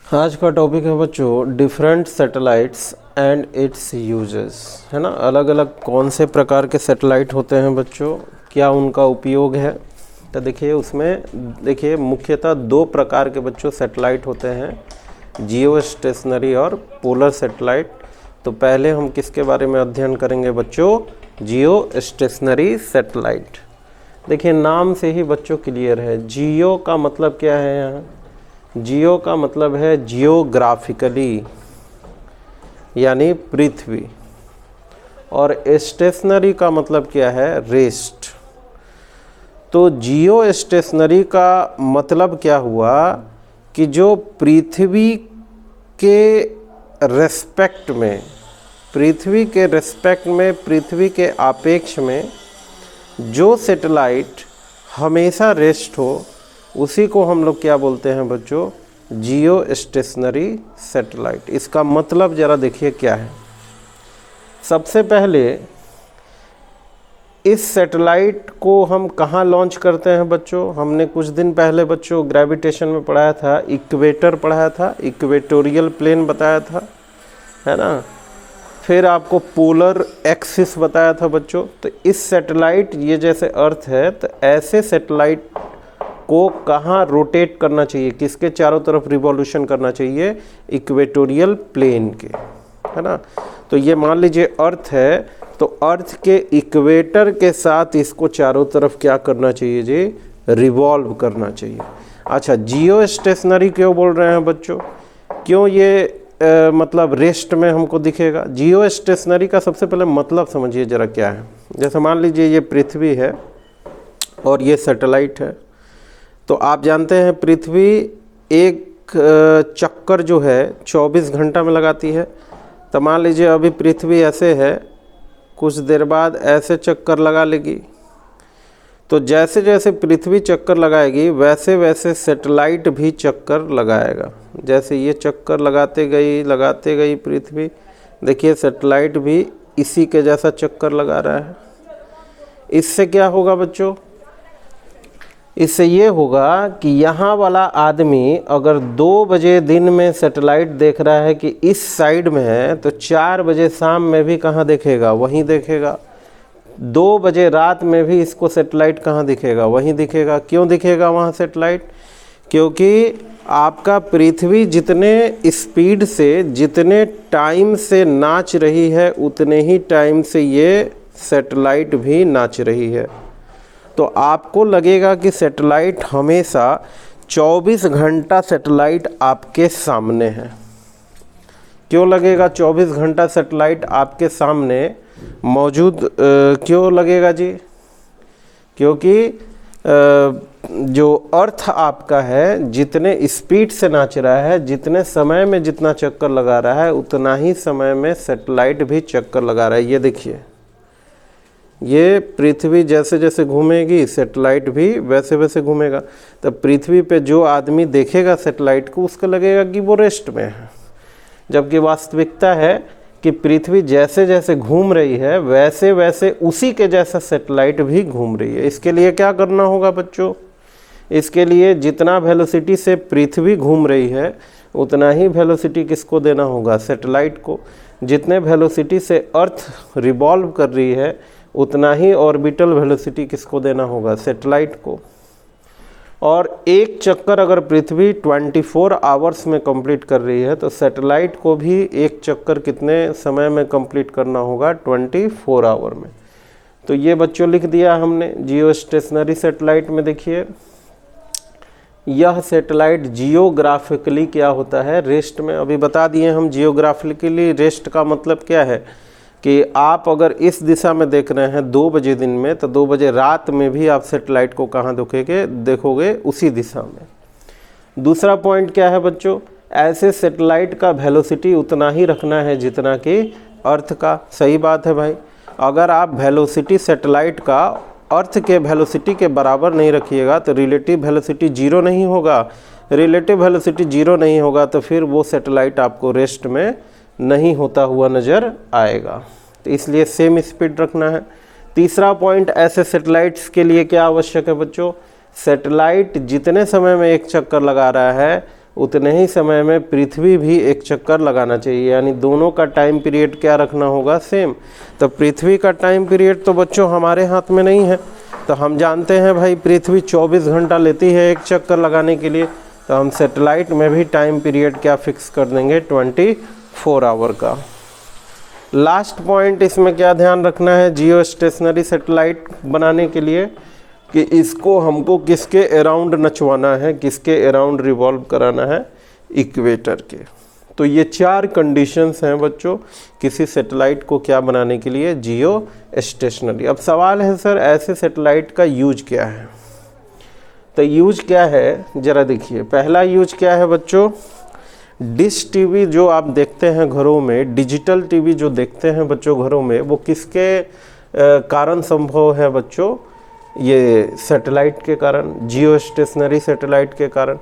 आज का टॉपिक है बच्चों different satellites and it's uses, है ना। अलग अलग कौन से प्रकार के सैटेलाइट होते हैं बच्चों, क्या उनका उपयोग है। तो देखिए उसमें देखिए मुख्यतः दो प्रकार के बच्चों सैटेलाइट होते हैं, जियो स्टेशनरी और पोलर सैटेलाइट। तो पहले हम किसके बारे में अध्ययन करेंगे बच्चों, जियो स्टेशनरी सैटेलाइट। देखिए नाम से ही बच्चों क्लियर है, जियो का मतलब क्या है। यहाँ जियो का मतलब है जियोग्राफिकली यानी पृथ्वी, और स्टेशनरी का मतलब क्या है, रेस्ट। तो जियो स्टेशनरी का मतलब क्या हुआ कि जो पृथ्वी के रेस्पेक्ट में, पृथ्वी के रेस्पेक्ट में, पृथ्वी के आपेक्ष में जो सैटेलाइट हमेशा रेस्ट हो उसी को हम लोग क्या बोलते हैं बच्चों, जियो स्टेशनरी सैटेलाइट। इसका मतलब ज़रा देखिए क्या है। सबसे पहले इस सैटेलाइट को हम कहाँ लॉन्च करते हैं बच्चों, हमने कुछ दिन पहले बच्चों ग्रेविटेशन में पढ़ाया था, इक्वेटर पढ़ाया था, इक्वेटोरियल प्लेन बताया था, है ना। फिर आपको पोलर एक्सिस बताया था बच्चों। तो इस सैटेलाइट, ये जैसे अर्थ है, तो ऐसे सैटेलाइट को कहाँ रोटेट करना चाहिए, किसके चारों तरफ रिवॉल्यूशन करना चाहिए, इक्वेटोरियल प्लेन के, है ना। तो ये मान लीजिए अर्थ है, तो अर्थ के इक्वेटर के साथ इसको चारों तरफ क्या करना चाहिए जी, रिवॉल्व करना चाहिए। अच्छा, जियो स्टेशनरी क्यों बोल रहे हैं बच्चों, क्यों ये मतलब रेस्ट में हमको दिखेगा। जियो स्टेशनरी का सबसे पहले मतलब समझिए ज़रा क्या है। जैसे मान लीजिए ये पृथ्वी है और ये सैटेलाइट है। तो आप जानते हैं पृथ्वी एक चक्कर जो है 24 घंटा में लगाती है। तो मान लीजिए अभी पृथ्वी ऐसे है, कुछ देर बाद ऐसे चक्कर लगा लेगी। तो जैसे जैसे पृथ्वी चक्कर लगाएगी वैसे वैसे सैटेलाइट भी चक्कर लगाएगा। जैसे ये चक्कर लगाते गई पृथ्वी, देखिए सैटेलाइट भी इसी के जैसा चक्कर लगा रहा है। इससे क्या होगा बच्चों, इससे ये होगा कि यहाँ वाला आदमी अगर 2 बजे दिन में सैटेलाइट देख रहा है कि इस साइड में है, तो 4 बजे शाम में भी कहाँ देखेगा, वहीं देखेगा। 2 बजे रात में भी इसको सैटेलाइट कहाँ दिखेगा, वहीं दिखेगा। क्यों दिखेगा वहाँ सैटेलाइट, क्योंकि आपका पृथ्वी जितने स्पीड से, जितने टाइम से नाच रही है, उतने ही टाइम से ये सैटेलाइट भी नाच रही है। तो आपको लगेगा कि सैटेलाइट हमेशा 24 घंटा सैटेलाइट आपके सामने है। क्यों लगेगा 24 घंटा सैटेलाइट आपके सामने मौजूद क्यों लगेगा जी, क्योंकि जो अर्थ आपका है जितने स्पीड से नाच रहा है, जितने समय में जितना चक्कर लगा रहा है, उतना ही समय में सैटेलाइट भी चक्कर लगा रहा है। ये देखिए, ये पृथ्वी जैसे जैसे घूमेगी सैटेलाइट भी वैसे वैसे घूमेगा। तो पृथ्वी पे जो आदमी देखेगा सैटेलाइट को, उसको लगेगा कि वो रेस्ट में है, जबकि वास्तविकता है कि पृथ्वी जैसे जैसे घूम रही है वैसे वैसे उसी के जैसा सैटेलाइट भी घूम रही है। इसके लिए क्या करना होगा बच्चों, इसके लिए जितना वेलोसिटी से पृथ्वी घूम रही है उतना ही वेलोसिटी किसको देना होगा, सैटेलाइट को। जितने वेलोसिटी से अर्थ रिवॉल्व कर रही है उतना ही ऑर्बिटल वेलोसिटी किसको देना होगा, सैटेलाइट को। और एक चक्कर अगर पृथ्वी 24 आवर्स में कंप्लीट कर रही है, तो सैटेलाइट को भी एक चक्कर कितने समय में कंप्लीट करना होगा, 24 आवर में। तो ये बच्चों लिख दिया हमने जियो स्टेशनरी सैटेलाइट में। देखिए यह सैटेलाइट जियोग्राफिकली क्या होता है, रेस्ट में। अभी बता दिए हम जियोग्राफिकली रेस्ट का मतलब क्या है, कि आप अगर इस दिशा में देख रहे हैं 2 बजे दिन में, तो 2 बजे रात में भी आप सैटेलाइट को कहाँ देखोगे, उसी दिशा में। दूसरा पॉइंट क्या है बच्चों, ऐसे सैटेलाइट का वेलोसिटी उतना ही रखना है जितना कि अर्थ का। सही बात है भाई, अगर आप वेलोसिटी सैटेलाइट का अर्थ के वेलोसिटी के बराबर नहीं रखिएगा तो रिलेटिव वेलोसिटी 0 नहीं होगा। रिलेटिव वेलोसिटी 0 नहीं होगा तो फिर वो सैटेलाइट आपको रेस्ट में नहीं होता हुआ नज़र आएगा। तो इसलिए सेम स्पीड रखना है। तीसरा पॉइंट, ऐसे सैटेलाइट्स के लिए क्या आवश्यक है बच्चों, सैटेलाइट जितने समय में एक चक्कर लगा रहा है उतने ही समय में पृथ्वी भी एक चक्कर लगाना चाहिए, यानी दोनों का टाइम पीरियड क्या रखना होगा, सेम। तो पृथ्वी का टाइम पीरियड तो बच्चों हमारे हाथ में नहीं है, तो हम जानते हैं भाई पृथ्वी 24 घंटा लेती है एक चक्कर लगाने के लिए, तो हम सैटेलाइट में भी टाइम पीरियड क्या फिक्स कर देंगे, 24 आवर का। लास्ट पॉइंट इसमें क्या ध्यान रखना है जियो स्टेशनरी सैटेलाइट बनाने के लिए, कि इसको हमको किसके अराउंड नचवाना है, किसके अराउंड रिवॉल्व कराना है, इक्वेटर के। तो ये 4 कंडीशंस हैं बच्चों किसी सैटेलाइट को क्या बनाने के लिए, जियो स्टेशनरी। अब सवाल है सर ऐसे सैटेलाइट का यूज क्या है, तो यूज क्या है ज़रा देखिए। पहला यूज क्या है बच्चों, डिश टीवी जो आप देखते हैं घरों में, डिजिटल टीवी जो देखते हैं बच्चों घरों में, वो किसके कारण संभव है बच्चों, ये सैटेलाइट के कारण, जियो स्टेशनरी सैटेलाइट के कारण।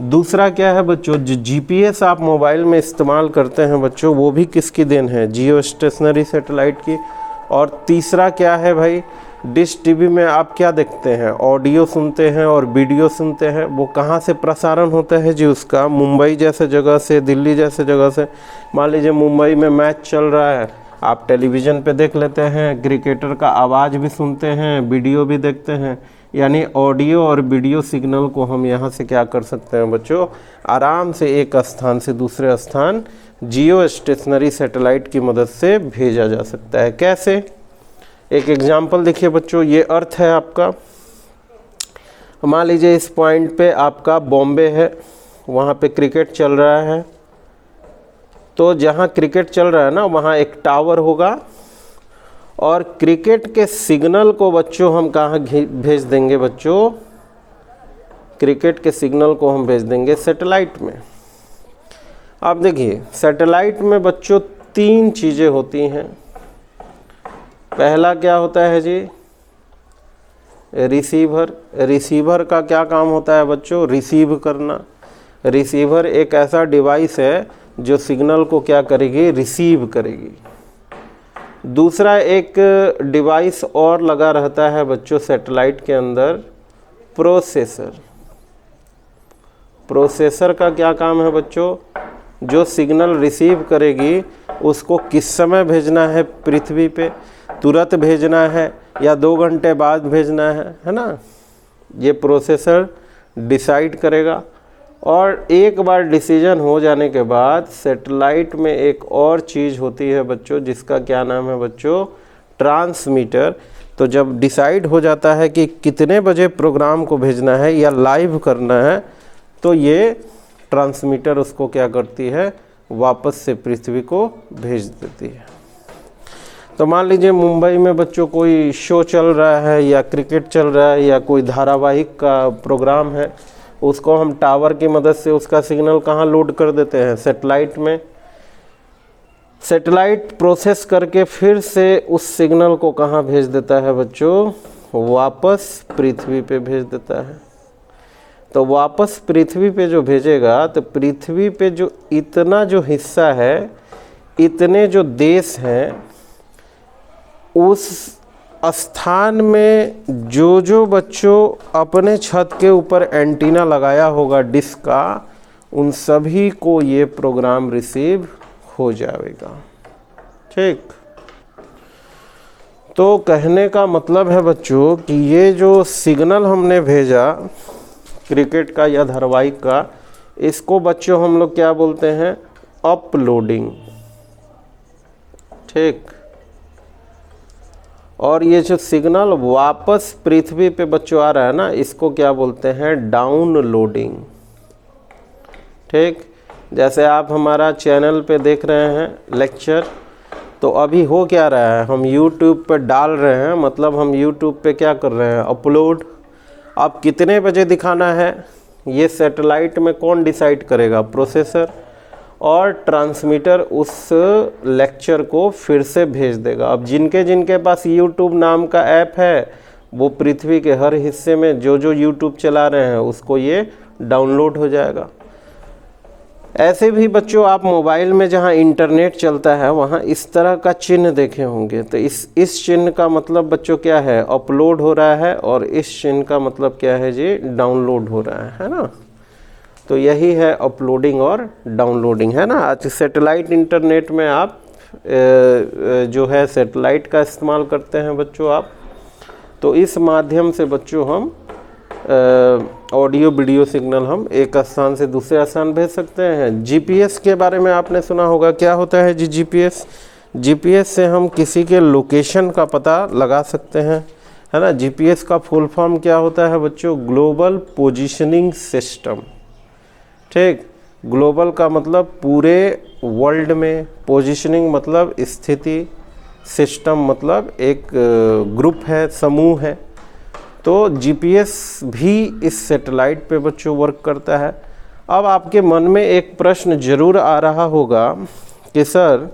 दूसरा क्या है बच्चों, जो जीपीएस आप मोबाइल में इस्तेमाल करते हैं बच्चों, वो भी किसकी देन है, जियो स्टेशनरी सैटेलाइट की। और तीसरा क्या है भाई, डिश टीवी में आप क्या देखते हैं, ऑडियो सुनते हैं और वीडियो सुनते हैं, वो कहाँ से प्रसारण होता है जी उसका, मुंबई जैसे जगह से, दिल्ली जैसे जगह से। मान लीजिए मुंबई में मैच चल रहा है, आप टेलीविज़न पे देख लेते हैं, क्रिकेटर का आवाज़ भी सुनते हैं, वीडियो भी देखते हैं, यानी ऑडियो और वीडियो सिग्नल को हम यहाँ से क्या कर सकते हैं बच्चों, आराम से एक स्थान से दूसरे स्थान जियो स्टेशनरी सैटेलाइट की मदद से भेजा जा सकता है। कैसे, एक एग्जाम्पल देखिए बच्चों, ये अर्थ है आपका, मान लीजिए इस पॉइंट पे आपका बॉम्बे है, वहाँ पे क्रिकेट चल रहा है, तो जहाँ क्रिकेट चल रहा है ना वहाँ एक टावर होगा, और क्रिकेट के सिग्नल को बच्चों हम कहाँ भेज देंगे बच्चों, क्रिकेट के सिग्नल को हम भेज देंगे सैटेलाइट में। आप देखिए सैटेलाइट में बच्चों 3 चीज़ें होती हैं। पहला क्या होता है जी, रिसीवर। रिसीवर का क्या काम होता है बच्चों, रिसीव करना। रिसीवर एक ऐसा डिवाइस है जो सिग्नल को क्या करेगी, रिसीव करेगी। दूसरा एक डिवाइस और लगा रहता है बच्चों सैटेलाइट के अंदर, प्रोसेसर। प्रोसेसर का क्या काम है बच्चों, जो सिग्नल रिसीव करेगी उसको किस समय भेजना है पृथ्वी पे, तुरंत भेजना है या 2 घंटे बाद भेजना है ना, ये प्रोसेसर डिसाइड करेगा। और एक बार डिसीजन हो जाने के बाद सैटेलाइट में एक और चीज़ होती है बच्चों जिसका क्या नाम है बच्चों, ट्रांसमीटर। तो जब डिसाइड हो जाता है कि कितने बजे प्रोग्राम को भेजना है या लाइव करना है, तो ये ट्रांसमीटर उसको क्या करती है, वापस से पृथ्वी को भेज देती है। तो मान लीजिए मुंबई में बच्चों कोई शो चल रहा है या क्रिकेट चल रहा है या कोई धारावाहिक का प्रोग्राम है, उसको हम टावर की मदद से उसका सिग्नल कहाँ लोड कर देते हैं, सैटेलाइट में। सैटेलाइट प्रोसेस करके फिर से उस सिग्नल को कहाँ भेज देता है बच्चों, वापस पृथ्वी पे भेज देता है। तो वापस पृथ्वी पे जो भेजेगा, तो पृथ्वी पे जो इतना जो हिस्सा है, इतने जो देश हैं, उस स्थान में जो बच्चों अपने छत के ऊपर एंटीना लगाया होगा डिश का, उन सभी को ये प्रोग्राम रिसीव हो जाएगा। ठीक, तो कहने का मतलब है बच्चों कि ये जो सिग्नल हमने भेजा क्रिकेट का या धारावाहिक का, इसको बच्चों हम लोग क्या बोलते हैं, अपलोडिंग। ठीक, और ये जो सिग्नल वापस पृथ्वी पे बच्चों आ रहा है ना, इसको क्या बोलते हैं, डाउनलोडिंग। ठीक, जैसे आप हमारा चैनल पे देख रहे हैं लेक्चर, तो अभी हो क्या रहा है, हम YouTube पे डाल रहे हैं, मतलब हम YouTube पे क्या कर रहे हैं, अपलोड। अब कितने बजे दिखाना है, ये सैटेलाइट में कौन डिसाइड करेगा, प्रोसेसर। और ट्रांसमीटर उस लेक्चर को फिर से भेज देगा। अब जिनके पास YouTube नाम का ऐप है, वो पृथ्वी के हर हिस्से में जो YouTube चला रहे हैं उसको ये डाउनलोड हो जाएगा। ऐसे भी बच्चों आप मोबाइल में जहाँ इंटरनेट चलता है वहाँ इस तरह का चिन्ह देखे होंगे, तो इस चिन्ह का मतलब बच्चों क्या है, अपलोड हो रहा है, और इस चिन्ह का मतलब क्या है जी, डाउनलोड हो रहा है ना। तो यही है अपलोडिंग और डाउनलोडिंग, है ना। आज सैटेलाइट इंटरनेट में आप जो है सैटेलाइट का इस्तेमाल करते हैं बच्चों आप, तो इस माध्यम से बच्चों हम ऑडियो वीडियो सिग्नल हम एक स्थान से दूसरे स्थान भेज सकते हैं। जीपीएस के बारे में आपने सुना होगा, क्या होता है जी जीपीएस? जीपीएस से हम किसी के लोकेशन का पता लगा सकते हैं, है ना। जीपीएस का फुल फॉर्म क्या होता है बच्चों? ग्लोबल पोजीशनिंग सिस्टम, ठीक। ग्लोबल का मतलब पूरे वर्ल्ड में, पोजीशनिंग मतलब स्थिति, सिस्टम मतलब एक ग्रुप है, समूह है। तो जीपीएस भी इस सैटेलाइट पे बच्चों वर्क करता है। अब आपके मन में एक प्रश्न जरूर आ रहा होगा कि सर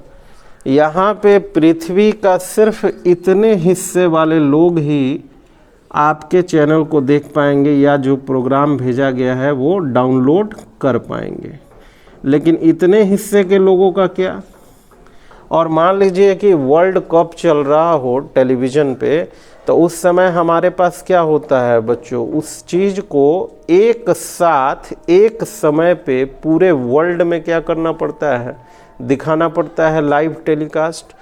यहाँ पे पृथ्वी का सिर्फ इतने हिस्से वाले लोग ही आपके चैनल को देख पाएंगे या जो प्रोग्राम भेजा गया है वो डाउनलोड कर पाएंगे, लेकिन इतने हिस्से के लोगों का क्या? और मान लीजिए कि वर्ल्ड कप चल रहा हो टेलीविज़न पे, तो उस समय हमारे पास क्या होता है बच्चों? उस चीज़ को एक साथ एक समय पे पूरे वर्ल्ड में क्या करना पड़ता है? दिखाना पड़ता है, लाइव टेलीकास्ट।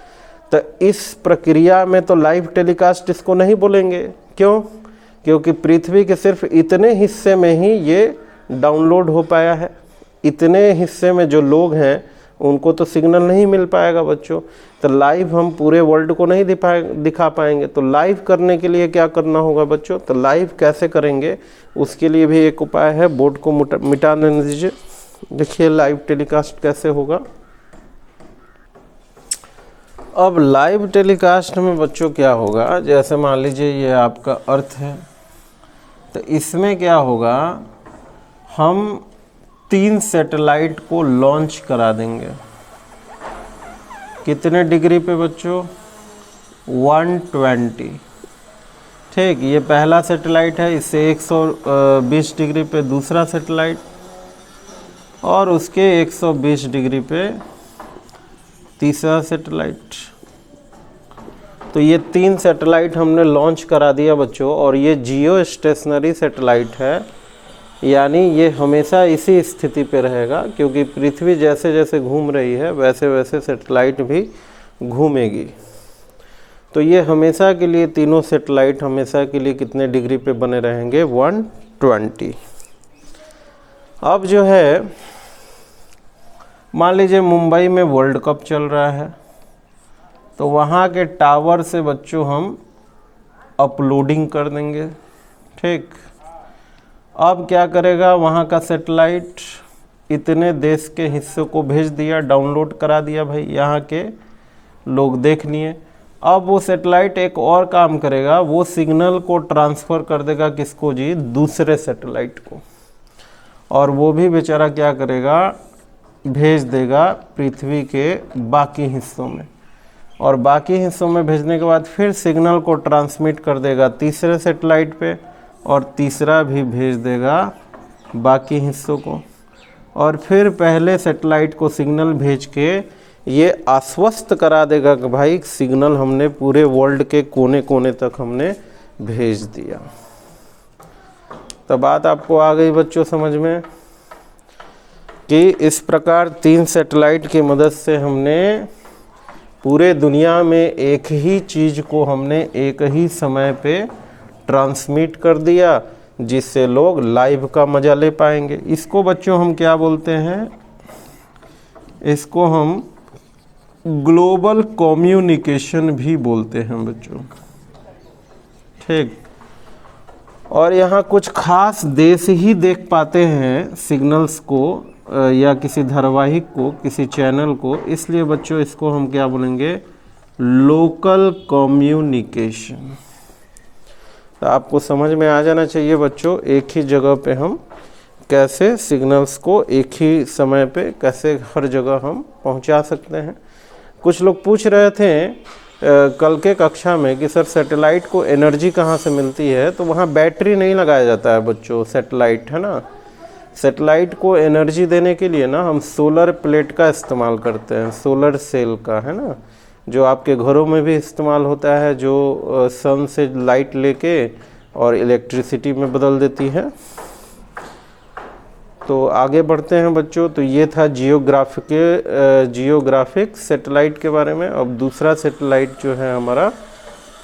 तो इस प्रक्रिया में तो लाइव टेलीकास्ट इसको नहीं बोलेंगे, क्यों? क्योंकि पृथ्वी के सिर्फ इतने हिस्से में ही ये डाउनलोड हो पाया है। इतने हिस्से में जो लोग हैं उनको तो सिग्नल नहीं मिल पाएगा बच्चों, तो लाइव हम पूरे वर्ल्ड को नहीं दिखा पाएंगे। तो लाइव करने के लिए क्या करना होगा बच्चों? तो लाइव कैसे करेंगे उसके लिए भी एक उपाय है, बोर्ड को मिटा दीजिए। देखिए लाइव टेलीकास्ट कैसे होगा। अब लाइव टेलीकास्ट में बच्चों क्या होगा, जैसे मान लीजिए ये आपका अर्थ है, तो इसमें क्या होगा, हम 3 सैटेलाइट को लॉन्च करा देंगे। कितने डिग्री पे बच्चों? 120, ठीक। ये पहला सैटेलाइट है, इससे 120 डिग्री पे दूसरा सैटेलाइट, और उसके 120 डिग्री पे तीसरा सैटेलाइट। तो ये 3 सैटेलाइट हमने लॉन्च करा दिया बच्चों, और ये जियो स्टेशनरी सैटेलाइट है, यानी ये हमेशा इसी स्थिति पे रहेगा, क्योंकि पृथ्वी जैसे जैसे घूम रही है वैसे वैसे सैटेलाइट भी घूमेगी। तो ये हमेशा के लिए, तीनों सैटेलाइट हमेशा के लिए कितने डिग्री पे बने रहेंगे? 120। अब जो है मान लीजिए मुंबई में वर्ल्ड कप चल रहा है, तो वहाँ के टावर से बच्चों हम अपलोडिंग कर देंगे, ठीक। अब क्या करेगा वहाँ का सैटेलाइट? इतने देश के हिस्सों को भेज दिया, डाउनलोड करा दिया, भाई यहाँ के लोग देख लिए। अब वो सैटेलाइट एक और काम करेगा, वो सिग्नल को ट्रांसफ़र कर देगा किसको जी? दूसरे सैटेलाइट को, और वो भी बेचारा क्या करेगा? भेज देगा पृथ्वी के बाकी हिस्सों में, और बाकी हिस्सों में भेजने के बाद फिर सिग्नल को ट्रांसमिट कर देगा तीसरे सैटेलाइट पे, और तीसरा भी भेज देगा बाकी हिस्सों को, और फिर पहले सैटेलाइट को सिग्नल भेज के ये आश्वस्त करा देगा कि भाई सिग्नल हमने पूरे वर्ल्ड के कोने कोने तक हमने भेज दिया। तो बात आपको आ गई बच्चों समझ में कि इस प्रकार 3 सैटेलाइट की मदद से हमने पूरे दुनिया में एक ही चीज़ को हमने एक ही समय पे ट्रांसमिट कर दिया, जिससे लोग लाइव का मज़ा ले पाएंगे। इसको बच्चों हम क्या बोलते हैं? इसको हम ग्लोबल कम्युनिकेशन भी बोलते हैं बच्चों, ठीक। और यहाँ कुछ खास देश ही देख पाते हैं सिग्नल्स को या किसी धारावाहिक को, किसी चैनल को, इसलिए बच्चों इसको हम क्या बोलेंगे? Local communication. तो आपको समझ में आ जाना चाहिए बच्चों एक ही जगह पे हम कैसे सिग्नल्स को एक ही समय पे कैसे हर जगह हम पहुंचा सकते हैं। कुछ लोग पूछ रहे थे कल के कक्षा में कि सर सैटेलाइट को एनर्जी कहाँ से मिलती है? तो वहाँ बैटरी नहीं लगाया जाता है बच्चों, सैटेलाइट है ना। सैटेलाइट को एनर्जी देने के लिए ना हम सोलर प्लेट का इस्तेमाल करते हैं, सोलर सेल का, है ना, जो आपके घरों में भी इस्तेमाल होता है, जो सन से लाइट लेके और इलेक्ट्रिसिटी में बदल देती है। तो आगे बढ़ते हैं बच्चों। तो ये था जियोग्राफिक सैटेलाइट के बारे में। अब दूसरा सैटेलाइट जो है हमारा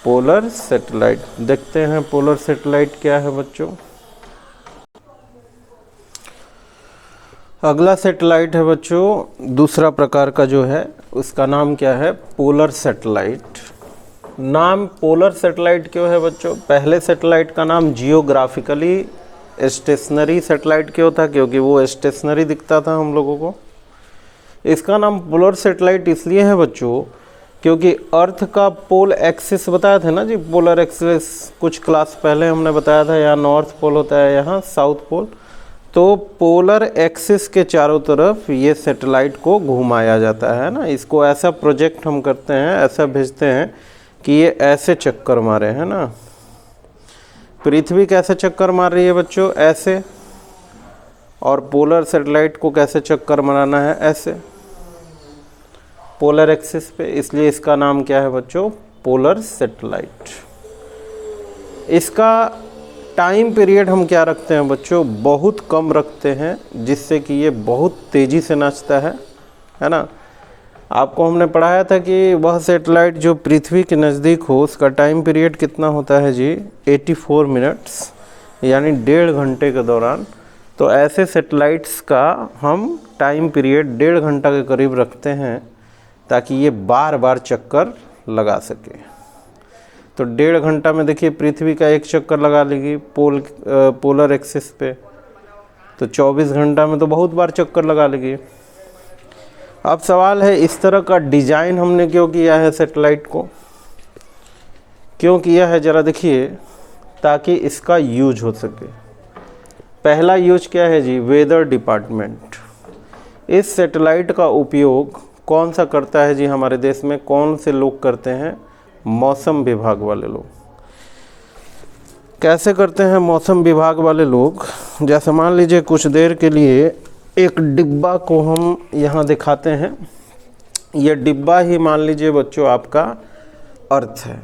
पोलर सैटेलाइट। देखते हैं पोलर सैटेलाइट क्या है बच्चों। अगला सैटेलाइट है बच्चों दूसरा प्रकार का जो है, उसका नाम क्या है, पोलर सैटेलाइट। नाम पोलर सैटेलाइट क्यों है बच्चों? पहले सैटेलाइट का नाम जियोग्राफिकली स्टेशनरी सैटेलाइट क्यों था? क्योंकि वो स्टेशनरी दिखता था हम लोगों को। इसका नाम पोलर सैटेलाइट इसलिए है बच्चों क्योंकि अर्थ का पोल एक्सिस बताया था ना जी, पोलर एक्सिस कुछ क्लास पहले हमने बताया था। यहाँ नॉर्थ पोल होता है, यहाँ साउथ पोल। तो पोलर एक्सिस के चारों तरफ ये सैटेलाइट को घुमाया जाता है ना। इसको ऐसा प्रोजेक्ट हम करते हैं, ऐसा भेजते हैं कि ये ऐसे चक्कर मारे, है ना। पृथ्वी कैसे चक्कर मार रही है बच्चों? ऐसे। और पोलर सैटेलाइट को कैसे चक्कर मारना है? ऐसे, पोलर एक्सिस पे। इसलिए इसका नाम क्या है बच्चों? Polar satellite. इसका टाइम पीरियड हम क्या रखते हैं बच्चों? बहुत कम रखते हैं, जिससे कि ये बहुत तेज़ी से नाचता है ना। आपको हमने पढ़ाया था कि वह सैटेलाइट जो पृथ्वी के नज़दीक हो उसका टाइम पीरियड कितना होता है जी? 84 मिनट्स, यानी 1.5 घंटे के दौरान। तो ऐसे सैटेलाइट्स का हम टाइम पीरियड 1.5 घंटा के करीब रखते हैं, ताकि ये बार बार चक्कर लगा सके। तो 1.5 घंटा में देखिए पृथ्वी का एक चक्कर लगा लेगी पोलर एक्सिस पे, तो 24 घंटा में तो बहुत बार चक्कर लगा लेगी। अब सवाल है, इस तरह का डिज़ाइन हमने क्यों किया है सैटेलाइट को? क्यों किया है ज़रा देखिए, ताकि इसका यूज हो सके। पहला यूज क्या है जी? Weather department. इस सैटेलाइट का उपयोग कौन सा करता है जी हमारे देश में? कौन से लोग करते हैं? मौसम विभाग वाले लोग। कैसे करते हैं मौसम विभाग वाले लोग? जैसे मान लीजिए कुछ देर के लिए एक डिब्बा को हम यहाँ दिखाते हैं। ये डिब्बा ही मान लीजिए बच्चों आपका अर्थ है।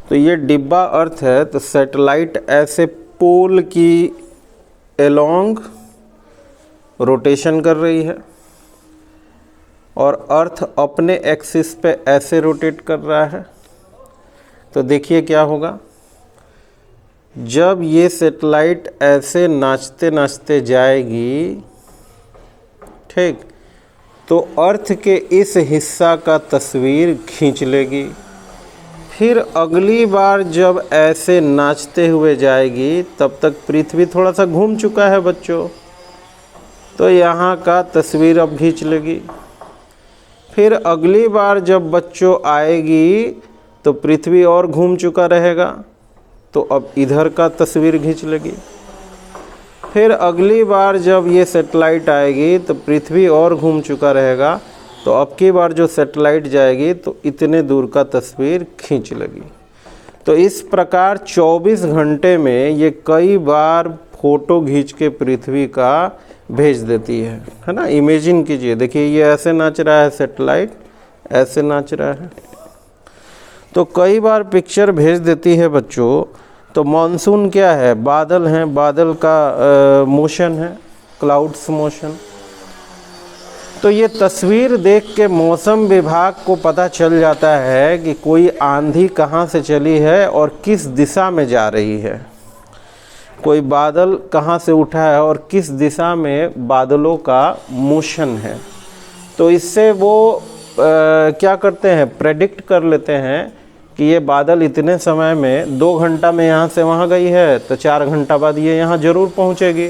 तो ये डिब्बा अर्थ है, तो सैटेलाइट ऐसे पोल की एलोंग रोटेशन कर रही है और अर्थ अपने एक्सिस पे ऐसे रोटेट कर रहा है। तो देखिए क्या होगा, जब ये सैटेलाइट ऐसे नाचते नाचते जाएगी, ठीक, तो अर्थ के इस हिस्सा का तस्वीर खींच लेगी। फिर अगली बार जब ऐसे नाचते हुए जाएगी, तब तक पृथ्वी थोड़ा सा घूम चुका है बच्चों, तो यहाँ का तस्वीर अब खींच लेगी। फिर अगली बार जब बच्चों आएगी तो पृथ्वी और घूम चुका रहेगा, तो अब इधर का तस्वीर खींच लेगी। फिर अगली बार जब ये सैटेलाइट आएगी तो पृथ्वी और घूम चुका रहेगा, तो अब की बार जो सैटेलाइट जाएगी तो इतने दूर का तस्वीर खींच लेगी। तो इस प्रकार 24 घंटे में ये कई बार फ़ोटो खींच के पृथ्वी का भेज देती है ना। इमेजिन कीजिए, देखिए ये ऐसे नाच रहा है सैटेलाइट, ऐसे नाच रहा है, तो कई बार पिक्चर भेज देती है बच्चों। तो मॉनसून क्या है? बादल हैं, बादल का मोशन है, क्लाउड्स मोशन। तो ये तस्वीर देख के मौसम विभाग को पता चल जाता है कि कोई आंधी कहाँ से चली है और किस दिशा में जा रही है, कोई बादल कहाँ से उठा है और किस दिशा में बादलों का मोशन है। तो इससे वो क्या करते हैं, प्रेडिक्ट कर लेते हैं कि ये बादल इतने समय में 2 घंटा में यहाँ से वहाँ गई है, तो 4 घंटा बाद ये यहाँ ज़रूर पहुँचेगी।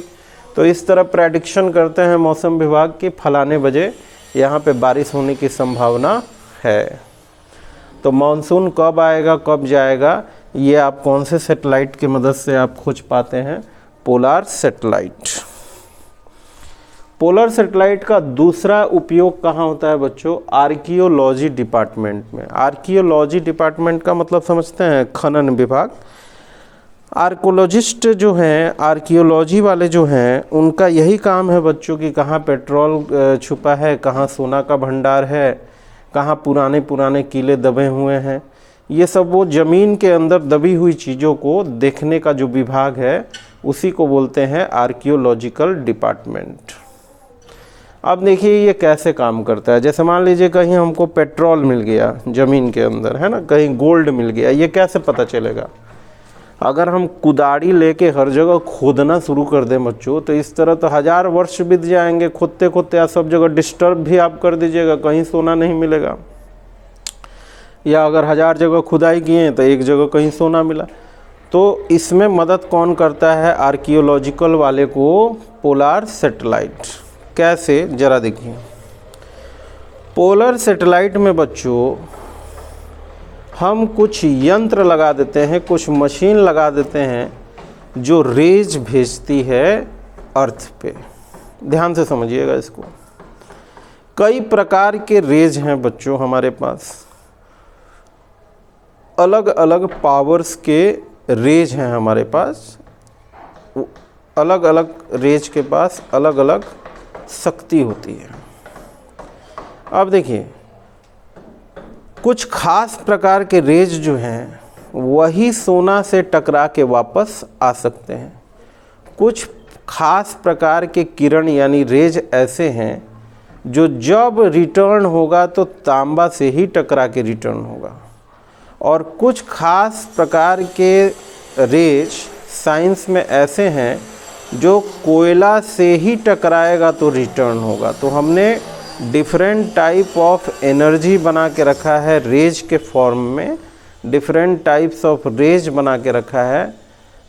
तो इस तरह प्रेडिक्शन करते हैं मौसम विभाग की फलाने बजे यहाँ पे बारिश होने की संभावना है। तो मानसून कब आएगा कब जाएगा, ये आप कौन से सैटेलाइट की मदद से आप खोज पाते हैं? Polar satellite. पोलर सैटेलाइट का दूसरा उपयोग कहाँ होता है बच्चों? आर्कियोलॉजी डिपार्टमेंट में। आर्कियोलॉजी डिपार्टमेंट का मतलब समझते हैं? खनन विभाग। आर्कोलॉजिस्ट जो हैं, आर्कियोलॉजी वाले जो हैं, उनका यही काम है बच्चों कि कहाँ पेट्रोल छुपा है, कहाँ सोना का भंडार है, कहाँ पुराने पुराने किले दबे हुए हैं, ये सब वो ज़मीन के अंदर दबी हुई चीज़ों को देखने का जो विभाग है उसी को बोलते हैं आर्कियोलॉजिकल डिपार्टमेंट। अब देखिए ये कैसे काम करता है। जैसे मान लीजिए कहीं हमको पेट्रोल मिल गया ज़मीन के अंदर, है ना, कहीं गोल्ड मिल गया, ये कैसे पता चलेगा? अगर हम कुदाड़ी लेके हर जगह खोदना शुरू कर दें बच्चों, तो इस तरह तो 1000 वर्ष बीत जाएंगे खोदते खोदते, या सब जगह डिस्टर्ब भी आप कर दीजिएगा, कहीं सोना नहीं मिलेगा। या अगर 1000 जगह खुदाई किए तो एक जगह कहीं सोना मिला। तो इसमें मदद कौन करता है आर्कियोलॉजिकल वाले को? Polar satellite. कैसे, ज़रा देखिए। पोलर सैटेलाइट में बच्चों हम कुछ यंत्र लगा देते हैं, कुछ मशीन लगा देते हैं जो रेज भेजती है अर्थ पे। ध्यान से समझिएगा इसको। कई प्रकार के रेज हैं बच्चों हमारे पास, अलग अलग पावर्स के रेज हैं हमारे पास, अलग अलग रेज के पास अलग अलग शक्ति होती है। अब देखिए कुछ खास प्रकार के रेज जो हैं वही सोना से टकरा के वापस आ सकते हैं। कुछ खास प्रकार के किरण यानी रेज ऐसे हैं जो जब रिटर्न होगा तो तांबा से ही टकरा के रिटर्न होगा। और कुछ खास प्रकार के रेज साइंस में ऐसे हैं जो कोयला से ही टकराएगा तो रिटर्न होगा। तो हमने डिफरेंट टाइप ऑफ एनर्जी बना के रखा है रेज के फॉर्म में, डिफरेंट टाइप्स ऑफ रेज बना के रखा है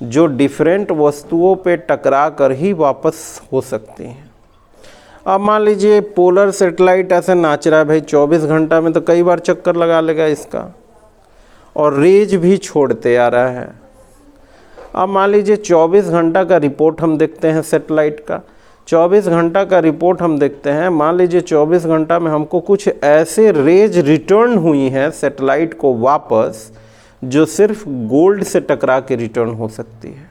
जो डिफरेंट वस्तुओं पे टकरा कर ही वापस हो सकती हैं। अब मान लीजिए पोलर सैटेलाइट ऐसे नाच रहा है भाई, 24 घंटा में तो कई बार चक्कर लगा लेगा इसका, और रेज भी छोड़ते आ रहा है। अब मान लीजिए 24 घंटा का रिपोर्ट हम देखते हैं सैटेलाइट का, 24 घंटा का रिपोर्ट हम देखते हैं। मान लीजिए 24 घंटा में हमको कुछ ऐसे रेज रिटर्न हुई हैं सैटेलाइट को वापस जो सिर्फ गोल्ड से टकरा के रिटर्न हो सकती है।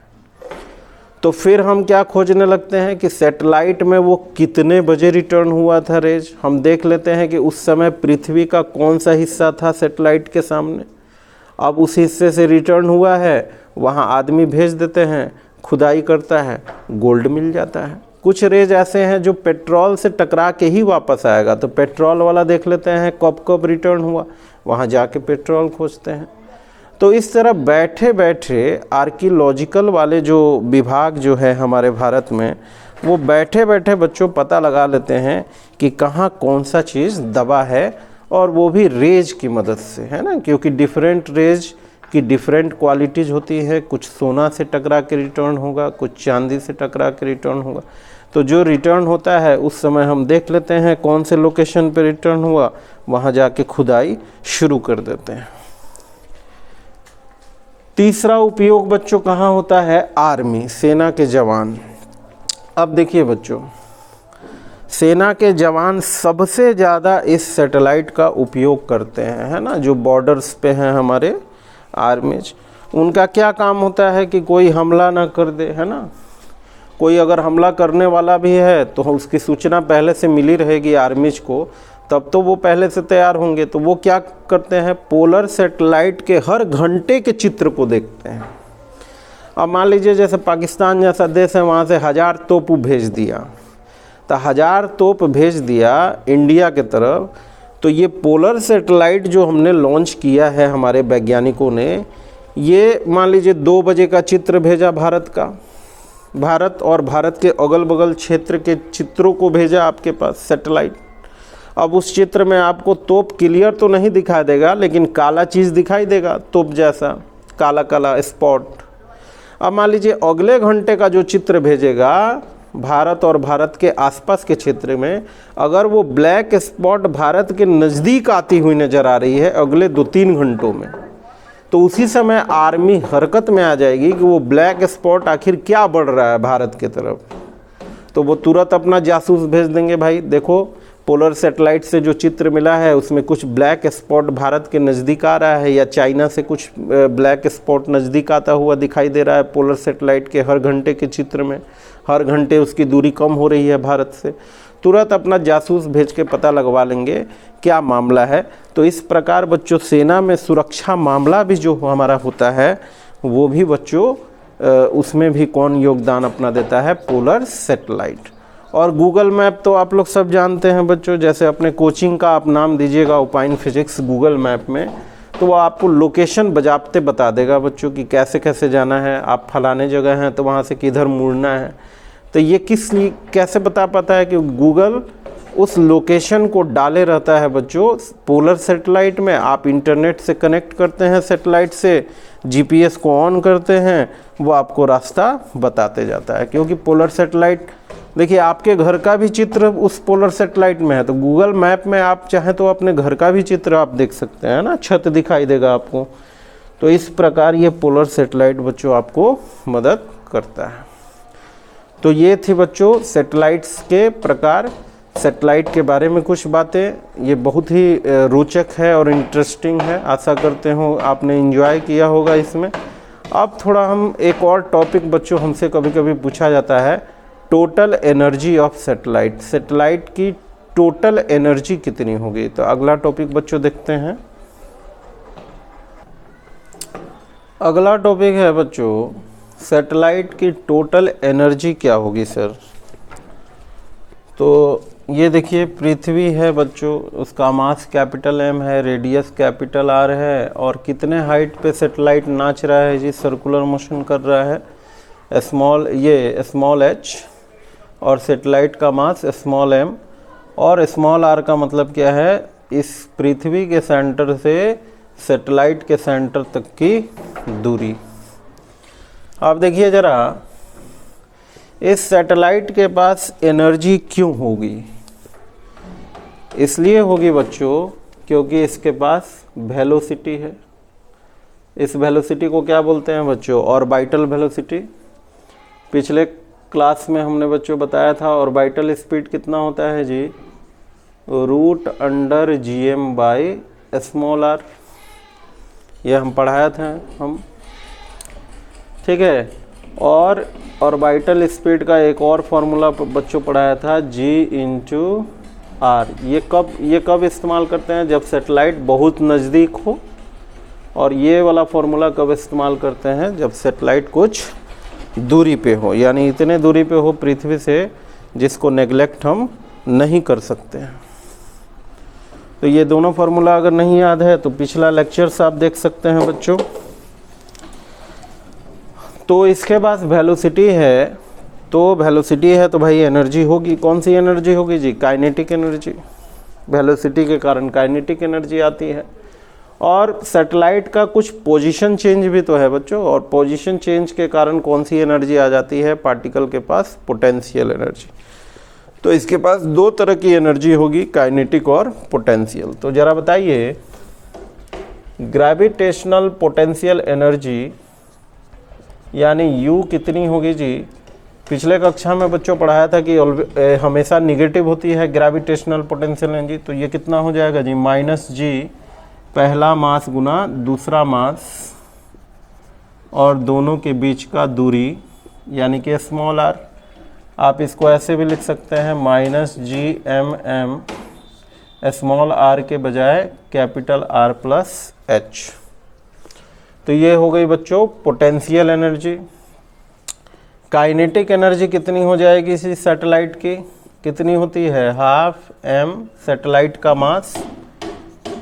तो फिर हम क्या खोजने लगते हैं कि सैटेलाइट में वो कितने बजे रिटर्न हुआ था रेज। हम देख लेते हैं कि उस समय पृथ्वी का कौन सा हिस्सा था सैटेलाइट के सामने। अब उस हिस्से से रिटर्न हुआ है, वहाँ आदमी भेज देते हैं, खुदाई करता है, गोल्ड मिल जाता है। कुछ रेज ऐसे हैं जो पेट्रोल से टकरा के ही वापस आएगा, तो पेट्रोल वाला देख लेते हैं कब कब रिटर्न हुआ, वहाँ जाके पेट्रोल खोजते हैं। तो इस तरह बैठे बैठे आर्कियोलॉजिकल वाले जो विभाग जो है हमारे भारत में, वो बैठे बैठे बच्चों पता लगा लेते हैं कि कहाँ कौन सा चीज़ दबा है, और वो भी रेज की मदद से, है ना, क्योंकि डिफरेंट रेज की डिफरेंट क्वालिटीज़ होती है। कुछ सोना से टकरा के रिटर्न होगा, कुछ चांदी से टकरा के रिटर्न होगा। तो जो रिटर्न होता है उस समय हम देख लेते हैं कौन से लोकेशन पे रिटर्न हुआ, वहाँ जाके खुदाई शुरू कर देते हैं। तीसरा उपयोग बच्चों कहाँ होता है? आर्मी, सेना के जवान। अब देखिए बच्चों, सेना के जवान सबसे ज़्यादा इस सैटेलाइट का उपयोग करते हैं, है ना। जो बॉर्डर्स पे हैं हमारे आर्मीज, उनका क्या काम होता है कि कोई हमला ना कर दे, है ना। कोई अगर हमला करने वाला भी है तो उसकी सूचना पहले से मिली रहेगी आर्मीज को, तब तो वो पहले से तैयार होंगे। तो वो क्या करते हैं, पोलर सैटेलाइट के हर घंटे के चित्र को देखते हैं। अब मान लीजिए जैसे पाकिस्तान जैसा देश है, वहाँ से 1000 तोप भेज दिया, तो 1000 तोप भेज दिया इंडिया के तरफ। तो ये पोलर सैटेलाइट जो हमने लॉन्च किया है हमारे वैज्ञानिकों ने, ये मान लीजिए 2 बजे का चित्र भेजा भारत का, भारत और भारत के अगल बगल क्षेत्र के चित्रों को भेजा आपके पास सैटेलाइट। अब उस चित्र में आपको तोप क्लियर तो नहीं दिखाई देगा, लेकिन काला चीज़ दिखाई देगा, तोप जैसा काला काला स्पॉट। अब मान लीजिए अगले घंटे का जो चित्र भेजेगा भारत और भारत के आसपास के क्षेत्र में, अगर वो ब्लैक स्पॉट भारत के नज़दीक आती हुई नज़र आ रही है अगले 2-3 घंटों में, तो उसी समय आर्मी हरकत में आ जाएगी कि वो ब्लैक स्पॉट आखिर क्या बढ़ रहा है भारत के तरफ। तो वो तुरंत अपना जासूस भेज देंगे, भाई देखो पोलर सैटेलाइट से जो चित्र मिला है उसमें कुछ ब्लैक स्पॉट भारत के नज़दीक आ रहा है, या चाइना से कुछ ब्लैक स्पॉट नज़दीक आता हुआ दिखाई दे रहा है पोलर सैटेलाइट के हर घंटे के चित्र में। हर घंटे उसकी दूरी कम हो रही है भारत से। तुरंत अपना जासूस भेज के पता लगवा लेंगे क्या मामला है। तो इस प्रकार बच्चों सेना में सुरक्षा मामला भी जो हमारा होता है वो भी बच्चों उसमें भी कौन योगदान अपना देता है, पोलर सैटेलाइट। और गूगल मैप तो आप लोग सब जानते हैं बच्चों, जैसे अपने कोचिंग का आप नाम दीजिएगा ओपाइन फिजिक्स गूगल मैप में, तो वो आपको लोकेशन बजाते बता देगा बच्चों कि कैसे कैसे जाना है, आप फलाने जगह हैं तो वहाँ से किधर मुड़ना है। तो ये कैसे बता पाता है कि गूगल उस लोकेशन को डाले रहता है बच्चों पोलर सैटेलाइट में। आप इंटरनेट से कनेक्ट करते हैं सैटेलाइट से, जीपीएस को ऑन करते हैं, वो आपको रास्ता बताते जाता है। क्योंकि पोलर सैटेलाइट देखिए आपके घर का भी चित्र उस पोलर सैटेलाइट में है, तो गूगल मैप में आप चाहें तो अपने घर का भी चित्र आप देख सकते हैं ना, छत दिखाई देगा आपको। तो इस प्रकार ये पोलर सैटेलाइट बच्चों आपको मदद करता है। तो ये थी बच्चों सैटेलाइट्स के प्रकार, सैटेलाइट के बारे में कुछ बातें। ये बहुत ही रोचक है और इंटरेस्टिंग है, आशा करते हो आपने एंजॉय किया होगा इसमें। अब थोड़ा हम एक और टॉपिक बच्चों हमसे कभी कभी पूछा जाता है, total energy of satellite. Satellite की टोटल एनर्जी कितनी होगी? तो अगला टॉपिक बच्चों देखते हैं। अगला टॉपिक है बच्चों सैटेलाइट की टोटल एनर्जी क्या होगी सर? तो ये देखिए पृथ्वी है बच्चों, उसका मास कैपिटल M है, रेडियस कैपिटल R है, और कितने हाइट पे सैटेलाइट नाच रहा है जी, सर्कुलर मोशन कर रहा है, स्मॉल h, और सैटेलाइट का मास स्मॉल m, और स्मॉल r का मतलब क्या है, इस पृथ्वी के सेंटर से सैटेलाइट के सेंटर तक की दूरी। आप देखिए ज़रा, इस सैटेलाइट के पास एनर्जी क्यों होगी? इसलिए होगी बच्चों क्योंकि इसके पास वेलोसिटी है। इस वेलोसिटी को क्या बोलते हैं बच्चों? Orbital velocity. पिछले क्लास में हमने बच्चों बताया था ऑर्बिटल स्पीड कितना होता है जी, √gm/r। ये हम पढ़ाया था हम, ठीक है। और ऑर्बिटल स्पीड का एक और फॉर्मूला बच्चों पढ़ाया था g/r। ये कब इस्तेमाल करते हैं? जब सैटेलाइट बहुत नज़दीक हो। और ये वाला फॉर्मूला कब इस्तेमाल करते हैं? जब सैटेलाइट कुछ दूरी पे हो, यानी इतने दूरी पे हो पृथ्वी से जिसको नेग्लेक्ट हम नहीं कर सकते हैं। तो ये दोनों फार्मूला अगर नहीं याद है तो पिछला लेक्चर्स आप देख सकते हैं बच्चों। तो इसके पास वेलोसिटी है, तो वेलोसिटी है तो भाई एनर्जी होगी। कौन सी एनर्जी होगी जी? Kinetic energy. वेलोसिटी के कारण काइनेटिक एनर्जी आती है। और सैटेलाइट का कुछ पोजीशन चेंज भी तो है बच्चों, और पोजीशन चेंज के कारण कौन सी एनर्जी आ जाती है? पार्टिकल के पास पोटेंशियल एनर्जी। तो इसके पास दो तरह की एनर्जी होगी, काइनेटिक और पोटेंशियल। तो ज़रा बताइए, ग्रेविटेशनल पोटेंशियल एनर्जी यानी U कितनी होगी जी? पिछले कक्षा में बच्चों पढ़ाया था कि हमेशा निगेटिव होती है ग्रेविटेशनल पोटेंशियल एनर्जी। तो ये कितना हो जाएगा जी? -g पहला मास गुना दूसरा मास और दोनों के बीच का दूरी, यानी कि स्मॉल r। आप इसको ऐसे भी लिख सकते हैं -gmm स्मॉल r के बजाय कैपिटल R + h। तो ये हो गई बच्चों पोटेंशियल एनर्जी। काइनेटिक एनर्जी कितनी हो जाएगी इसी सैटेलाइट की? कितनी होती है? ½ m सैटेलाइट का मास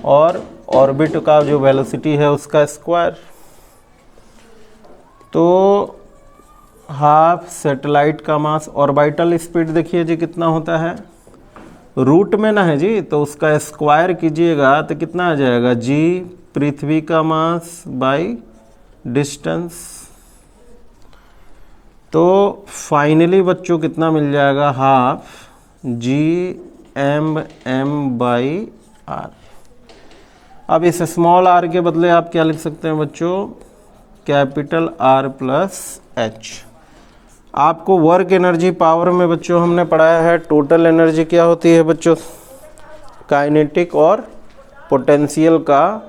और ऑर्बिट का जो वेलोसिटी है उसका स्क्वायर। तो हाफ सैटेलाइट का मास, ऑर्बिटल स्पीड देखिए जी कितना होता है, रूट में ना है जी, तो उसका स्क्वायर कीजिएगा तो कितना आ जाएगा? g पृथ्वी का मास बाई डिस्टेंस। तो फाइनली बच्चों कितना मिल जाएगा? ½ gmm/r। अब इस स्मॉल r के बदले आप क्या लिख सकते हैं बच्चों? Capital R + h। आपको वर्क एनर्जी पावर में बच्चों हमने पढ़ाया है टोटल एनर्जी क्या होती है बच्चों? काइनेटिक और पोटेंशियल का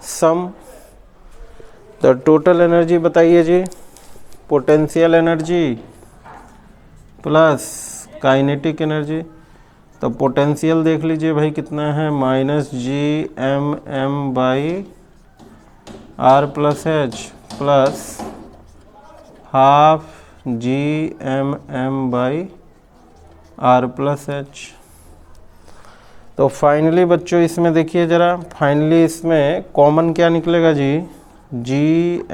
सम। तो टोटल एनर्जी बताइए जी, potential energy plus kinetic energy. तो पोटेंशियल देख लीजिए भाई कितना है, -Gmm/r+h प्लस ½ Gmm/r+h। तो फाइनली बच्चों इसमें देखिए ज़रा, फाइनली इसमें कॉमन क्या निकलेगा जी, Gmm/r+h,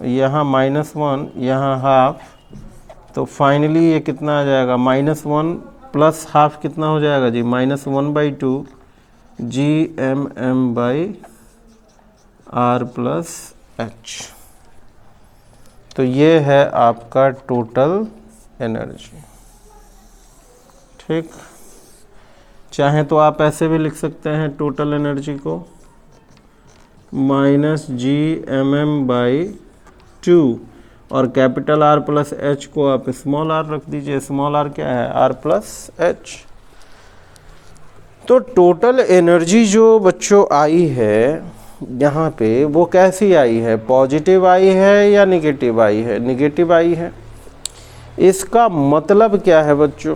यहाँ -1 यहाँ ½ तो फाइनली ये कितना आ जाएगा, -1 प्लस ½ कितना हो जाएगा जी, -1/2 Gmm/r+h। तो ये है आपका टोटल एनर्जी। ठीक, चाहे तो आप ऐसे भी लिख सकते हैं टोटल एनर्जी को, -Gmm/2 और कैपिटल R+h को आप स्मॉल r रख दीजिए। स्मॉल r क्या है, R+h। तो टोटल एनर्जी जो बच्चों आई है यहाँ पे, वो कैसी आई है, पॉजिटिव आई है या निगेटिव आई है, निगेटिव आई है। इसका मतलब क्या है बच्चों,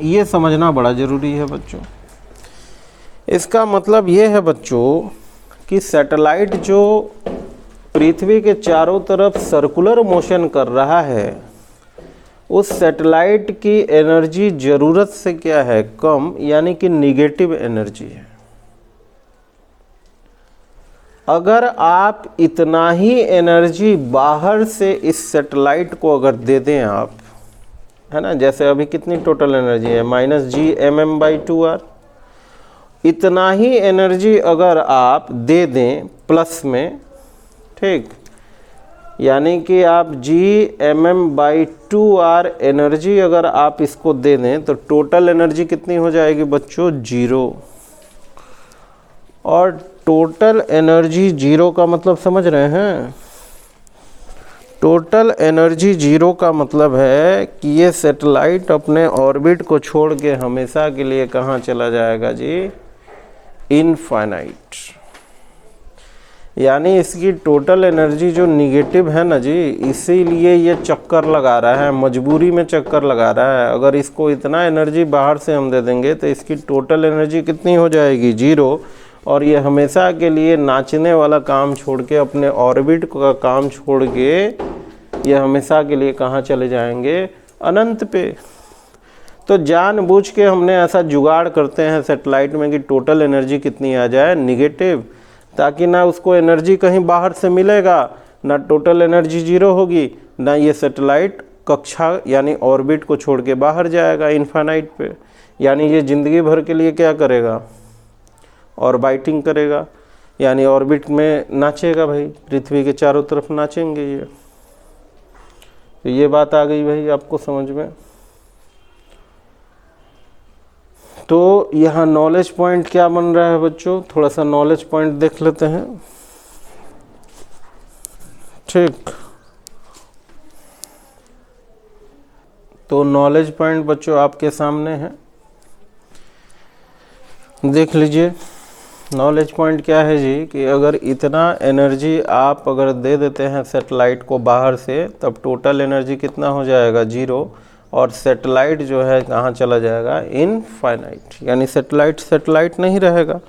ये समझना बड़ा ज़रूरी है बच्चों। इसका मतलब ये है बच्चों कि सैटेलाइट जो पृथ्वी के चारों तरफ सर्कुलर मोशन कर रहा है, उस सैटेलाइट की एनर्जी ज़रूरत से क्या है, कम, यानी कि निगेटिव एनर्जी है। अगर आप इतना ही एनर्जी बाहर से इस सैटेलाइट को अगर दे दें आप, है ना, जैसे अभी कितनी टोटल एनर्जी है, -Gmm/2r, इतना ही एनर्जी अगर आप दे दें प्लस में, ठीक, यानी कि आप Gmm/2r एनर्जी अगर आप इसको दे दें तो टोटल एनर्जी कितनी हो जाएगी बच्चों, 0। और टोटल एनर्जी 0 का मतलब समझ रहे हैं, टोटल एनर्जी 0 का मतलब है कि ये सैटेलाइट अपने ऑर्बिट को छोड़ के हमेशा के लिए कहाँ चला जाएगा जी, इनफाइनाइट। यानी इसकी टोटल एनर्जी जो निगेटिव है ना जी, इसीलिए ये चक्कर लगा रहा है, मजबूरी में चक्कर लगा रहा है। अगर इसको इतना एनर्जी बाहर से हम दे देंगे तो इसकी टोटल एनर्जी कितनी हो जाएगी, 0, और ये हमेशा के लिए नाचने वाला काम छोड़ के, अपने ऑर्बिट का काम छोड़ के ये हमेशा के लिए कहाँ चले जाएंगे, अनंत पे। तो जानबूझ के हमने ऐसा जुगाड़ करते हैं सैटेलाइट में कि टोटल एनर्जी कितनी आ जाए, निगेटिव, ताकि ना उसको एनर्जी कहीं बाहर से मिलेगा, ना टोटल एनर्जी 0 होगी, ना ये सैटेलाइट कक्षा यानी ऑर्बिट को छोड़ के बाहर जाएगा इनफाइनाइट पे। यानी ये ज़िंदगी भर के लिए क्या करेगा, ऑर्बिटिंग करेगा, यानी ऑर्बिट में नाचेगा भाई, पृथ्वी के चारों तरफ नाचेंगे ये। तो ये बात आ गई भाई आपको समझ में। तो यहाँ नॉलेज पॉइंट क्या बन रहा है बच्चों, थोड़ा सा नॉलेज पॉइंट देख लेते हैं। ठीक, तो नॉलेज पॉइंट बच्चों आपके सामने है, देख लीजिए। नॉलेज पॉइंट क्या है जी, कि अगर इतना एनर्जी आप अगर दे देते हैं सैटेलाइट को बाहर से, तब टोटल एनर्जी कितना हो जाएगा, 0, और सैटेलाइट जो है कहाँ चला जाएगा, इनफाइनाइट, यानी सैटेलाइट नहीं रहेगा।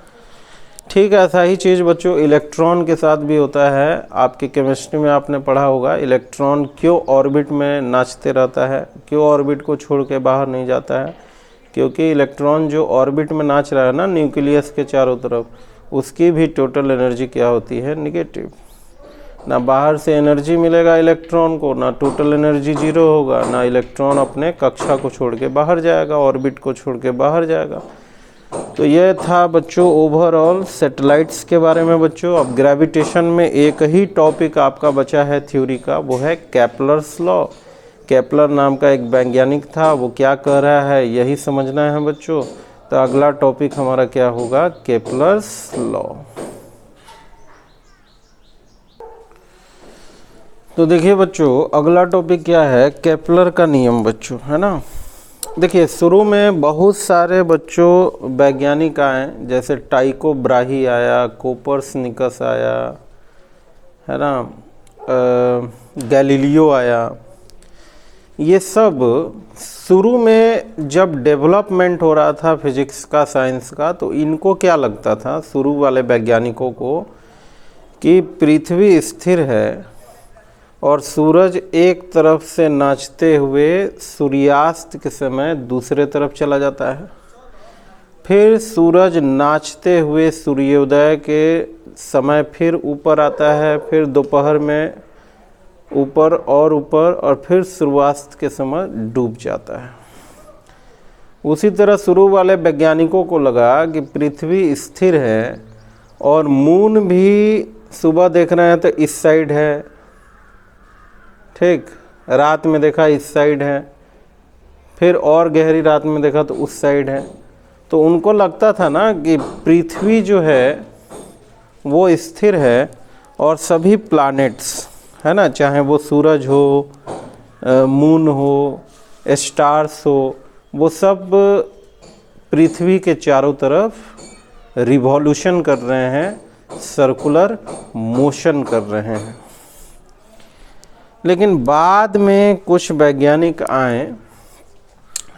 ठीक है, ऐसा ही चीज़ बच्चों इलेक्ट्रॉन के साथ भी होता है। आपकी केमिस्ट्री में आपने पढ़ा होगा, इलेक्ट्रॉन क्यों ऑर्बिट में नाचते रहता है, क्यों ऑर्बिट को छोड़ के बाहर नहीं जाता है, क्योंकि इलेक्ट्रॉन जो ऑर्बिट में नाच रहा है ना न्यूक्लियस के चारों तरफ, उसकी भी टोटल एनर्जी क्या होती है, निगेटिव। ना बाहर से एनर्जी मिलेगा इलेक्ट्रॉन को, ना टोटल एनर्जी 0 होगा, ना इलेक्ट्रॉन अपने कक्षा को छोड़ के बाहर जाएगा, ऑर्बिट को छोड़ के बाहर जाएगा। तो यह था बच्चों ओवरऑल सैटेलाइट्स के बारे में बच्चों। अब ग्रेविटेशन में एक ही टॉपिक आपका बचा है थ्योरी का, वो है केपलर्स लॉ। केपलर नाम का एक वैज्ञानिक था, वो क्या कह रहा है यही समझना है बच्चों। तो अगला टॉपिक हमारा क्या होगा, केपलर्स लॉ। तो देखिए बच्चों अगला टॉपिक क्या है, केपलर का नियम बच्चों, है ना। देखिए शुरू में बहुत सारे बच्चों वैज्ञानिक आए, जैसे टाइको ब्राही आया, कोपर्निकस आया, है ना, गैलीलियो आया। ये सब शुरू में जब डेवलपमेंट हो रहा था फिजिक्स का, साइंस का, तो इनको क्या लगता था शुरू वाले वैज्ञानिकों को कि पृथ्वी स्थिर है और सूरज एक तरफ से नाचते हुए सूर्यास्त के समय दूसरे तरफ चला जाता है, फिर सूरज नाचते हुए सूर्योदय के समय फिर ऊपर आता है, फिर दोपहर में ऊपर और फिर सूर्यास्त के समय डूब जाता है। उसी तरह शुरू वाले वैज्ञानिकों को लगा कि पृथ्वी स्थिर है और मून भी सुबह देख रहे हैं तो इस साइड है, ठीक, रात में देखा इस साइड है, फिर और गहरी रात में देखा तो उस साइड है। तो उनको लगता था ना कि पृथ्वी जो है वो स्थिर है और सभी प्लैनेट्स है ना, चाहे वो सूरज हो, मून हो, स्टार्स हो, वो सब पृथ्वी के चारों तरफ रिवॉल्यूशन कर रहे हैं, सर्कुलर मोशन कर रहे हैं। लेकिन बाद में कुछ वैज्ञानिक आए,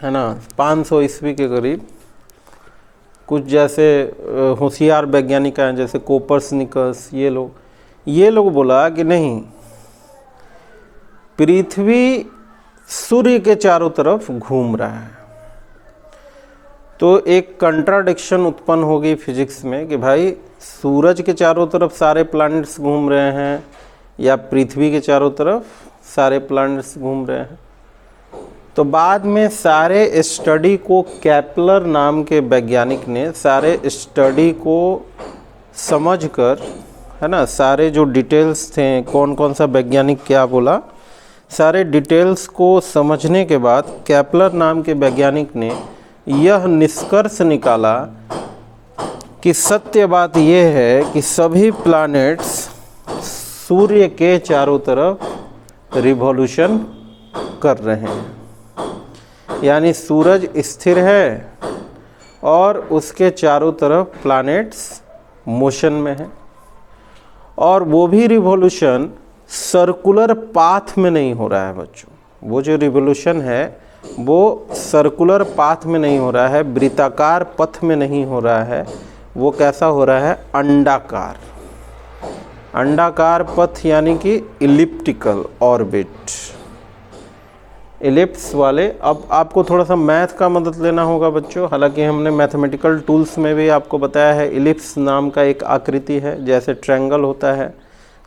है ना, 500 ईस्वी के करीब, कुछ जैसे होशियार वैज्ञानिक आए जैसे कोपर्निकस, ये लोग बोला कि नहीं, पृथ्वी सूर्य के चारों तरफ घूम रहा है। तो एक कंट्राडिक्शन उत्पन्न हो गई फिजिक्स में कि भाई सूरज के चारों तरफ सारे प्लैनेट्स घूम रहे हैं या पृथ्वी के चारों तरफ सारे प्लैनेट्स घूम रहे हैं। तो बाद में सारे स्टडी को केपलर नाम के वैज्ञानिक ने सारे स्टडी को समझकर, है ना, सारे जो डिटेल्स थे, कौन कौन सा वैज्ञानिक क्या बोला, सारे डिटेल्स को समझने के बाद केपलर नाम के वैज्ञानिक ने यह निष्कर्ष निकाला कि सत्य बात यह है कि सभी प्लैनेट्स सूर्य के चारों तरफ रिवॉल्यूशन कर रहे हैं, यानी सूरज स्थिर है और उसके चारों तरफ प्लैनेट्स मोशन में है, और वो भी रिवॉल्यूशन सर्कुलर पाथ में नहीं हो रहा है बच्चों। वो जो रिवॉल्यूशन है वो सर्कुलर पाथ में नहीं हो रहा है, वृत्ताकार पथ में नहीं हो रहा है, वो कैसा हो रहा है, अंडाकार, अंडाकार पथ, यानी कि इलिप्टिकल ऑर्बिट, इलिप्स वाले। अब आपको थोड़ा सा मैथ का मदद लेना होगा बच्चों, हालांकि हमने मैथमेटिकल टूल्स में भी आपको बताया है इलिप्स नाम का एक आकृति है, जैसे ट्रायंगल होता है,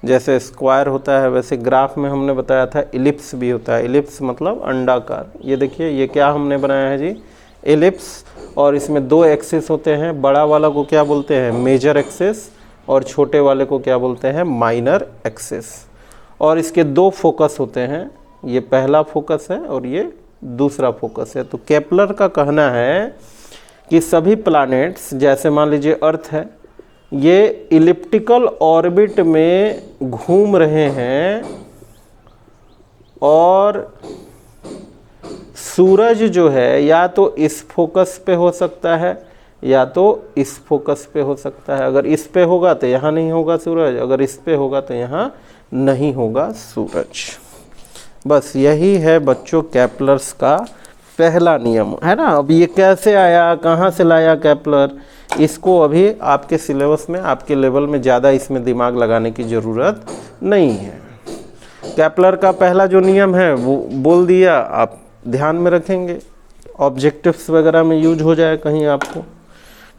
जैसे स्क्वायर होता है, वैसे ग्राफ में हमने बताया था इलिप्स भी होता है। इलिप्स मतलब अंडाकार। ये देखिए ये क्या हमने बनाया है जी, इलिप्स, और इसमें दो एक्सिस होते हैं, बड़ा वाला को क्या बोलते हैं, मेजर एक्सिस, और छोटे वाले को क्या बोलते हैं, माइनर एक्सिस। और इसके दो फोकस होते हैं, ये पहला फोकस है और ये दूसरा फोकस है। तो केपलर का कहना है कि सभी प्लैनेट्स, जैसे मान लीजिए अर्थ है, ये इलिप्टिकल ऑर्बिट में घूम रहे हैं और सूरज जो है या तो इस फोकस पे हो सकता है या तो इस फोकस पे हो सकता है। अगर इस पे होगा तो यहाँ नहीं होगा सूरज, अगर इस पे होगा तो यहाँ नहीं होगा सूरज। बस यही है बच्चों केपलर्स का पहला नियम, है ना। अब ये कैसे आया, कहाँ से लाया केपलर, इसको अभी आपके सिलेबस में, आपके लेवल में ज़्यादा इसमें दिमाग लगाने की ज़रूरत नहीं है। केपलर का पहला जो नियम है वो बोल दिया, आप ध्यान में रखेंगे, ऑब्जेक्टिव्स वगैरह में यूज हो जाए कहीं आपको,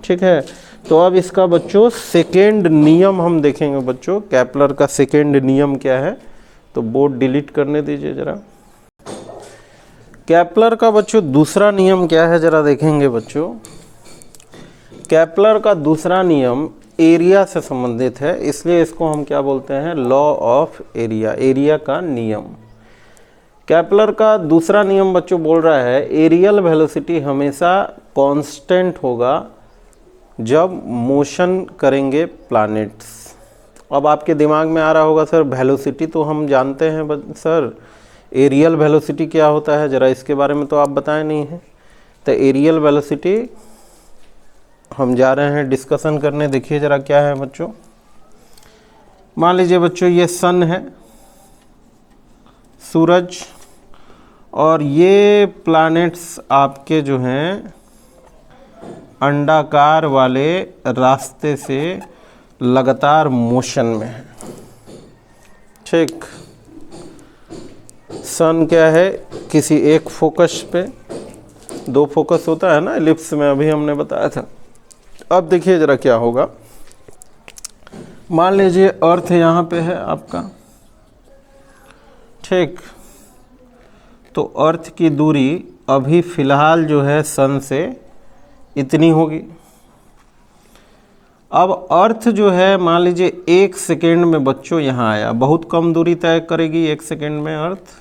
ठीक है। तो अब इसका बच्चों सेकेंड नियम हम देखेंगे बच्चों, केपलर का सेकेंड नियम क्या है। तो बोर्ड डिलीट करने दीजिए जरा। केपलर का बच्चों दूसरा नियम क्या है जरा देखेंगे बच्चों। केपलर का दूसरा नियम एरिया से संबंधित है, इसलिए इसको हम क्या बोलते हैं, लॉ ऑफ एरिया, एरिया का नियम। केपलर का दूसरा नियम बच्चों बोल रहा है एरियल वेलोसिटी हमेशा कांस्टेंट होगा जब मोशन करेंगे प्लैनेट्स। अब आपके दिमाग में आ रहा होगा सर वेलोसिटी तो हम जानते हैं सर, एरियल वेलोसिटी क्या होता है, ज़रा इसके बारे में तो आप बताएं नहीं हैं। तो एरियल वेलोसिटी हम जा रहे हैं डिस्कशन करने। देखिए ज़रा क्या है बच्चों, मान लीजिए बच्चों ये सन है, सूरज, और ये प्लैनेट्स आपके जो हैं अंडाकार वाले रास्ते से लगातार मोशन में है। ठीक, सन क्या है, किसी एक फोकस पे, दो फोकस होता है ना एलिप्स में, अभी हमने बताया था। अब देखिए जरा क्या होगा। मान लीजिए अर्थ यहाँ पे है आपका, ठीक, तो अर्थ की दूरी अभी फ़िलहाल जो है सन से इतनी होगी। अब अर्थ जो है मान लीजिए 1 सेकेंड में बच्चों यहाँ आया, बहुत कम दूरी तय करेगी 1 सेकेंड में अर्थ।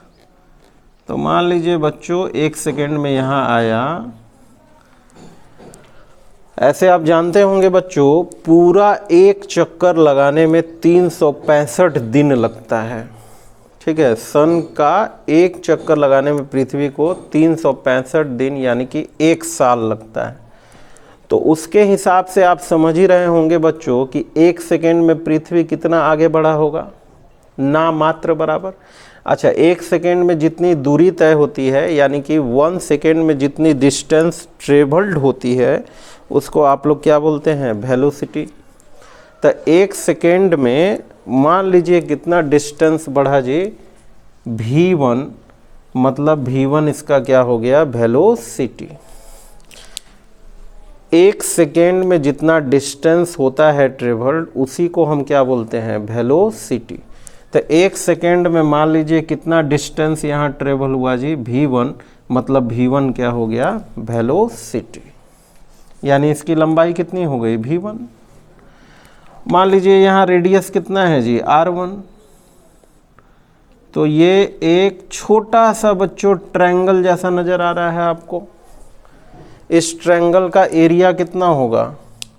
तो मान लीजिए बच्चों 1 सेकेंड में यहाँ आया। ऐसे आप जानते होंगे बच्चों, पूरा एक चक्कर लगाने में 365 दिन लगता है। ठीक है, सन का एक चक्कर लगाने में पृथ्वी को 365 दिन यानी कि 1 साल लगता है। तो उसके हिसाब से आप समझ ही रहे होंगे बच्चों कि 1 सेकेंड में पृथ्वी कितना आगे बढ़ा होगा, ना मात्र बराबर। अच्छा, 1 सेकेंड में जितनी दूरी तय होती है यानी कि 1 सेकेंड में जितनी डिस्टेंस ट्रेवल्ड होती है उसको आप लोग क्या बोलते हैं, वेलोसिटी। तो 1 सेकेंड में मान लीजिए कितना डिस्टेंस बढ़ा जी, v1, मतलब v1 इसका क्या हो गया, वेलोसिटी। 1 सेकेंड में जितना डिस्टेंस होता है ट्रेवल्ड उसी को हम क्या बोलते हैं, वेलोसिटी। तो 1 सेकेंड में मान लीजिए कितना डिस्टेंस यहाँ ट्रेवल हुआ जी, v1, मतलब v1 क्या हो गया, वेलोसिटी। यानी इसकी लंबाई कितनी हो गई, v1। मान लीजिए यहाँ रेडियस कितना है जी, r1। तो ये एक छोटा सा बच्चों ट्रायंगल जैसा नज़र आ रहा है आपको। इस ट्रायंगल का एरिया कितना होगा,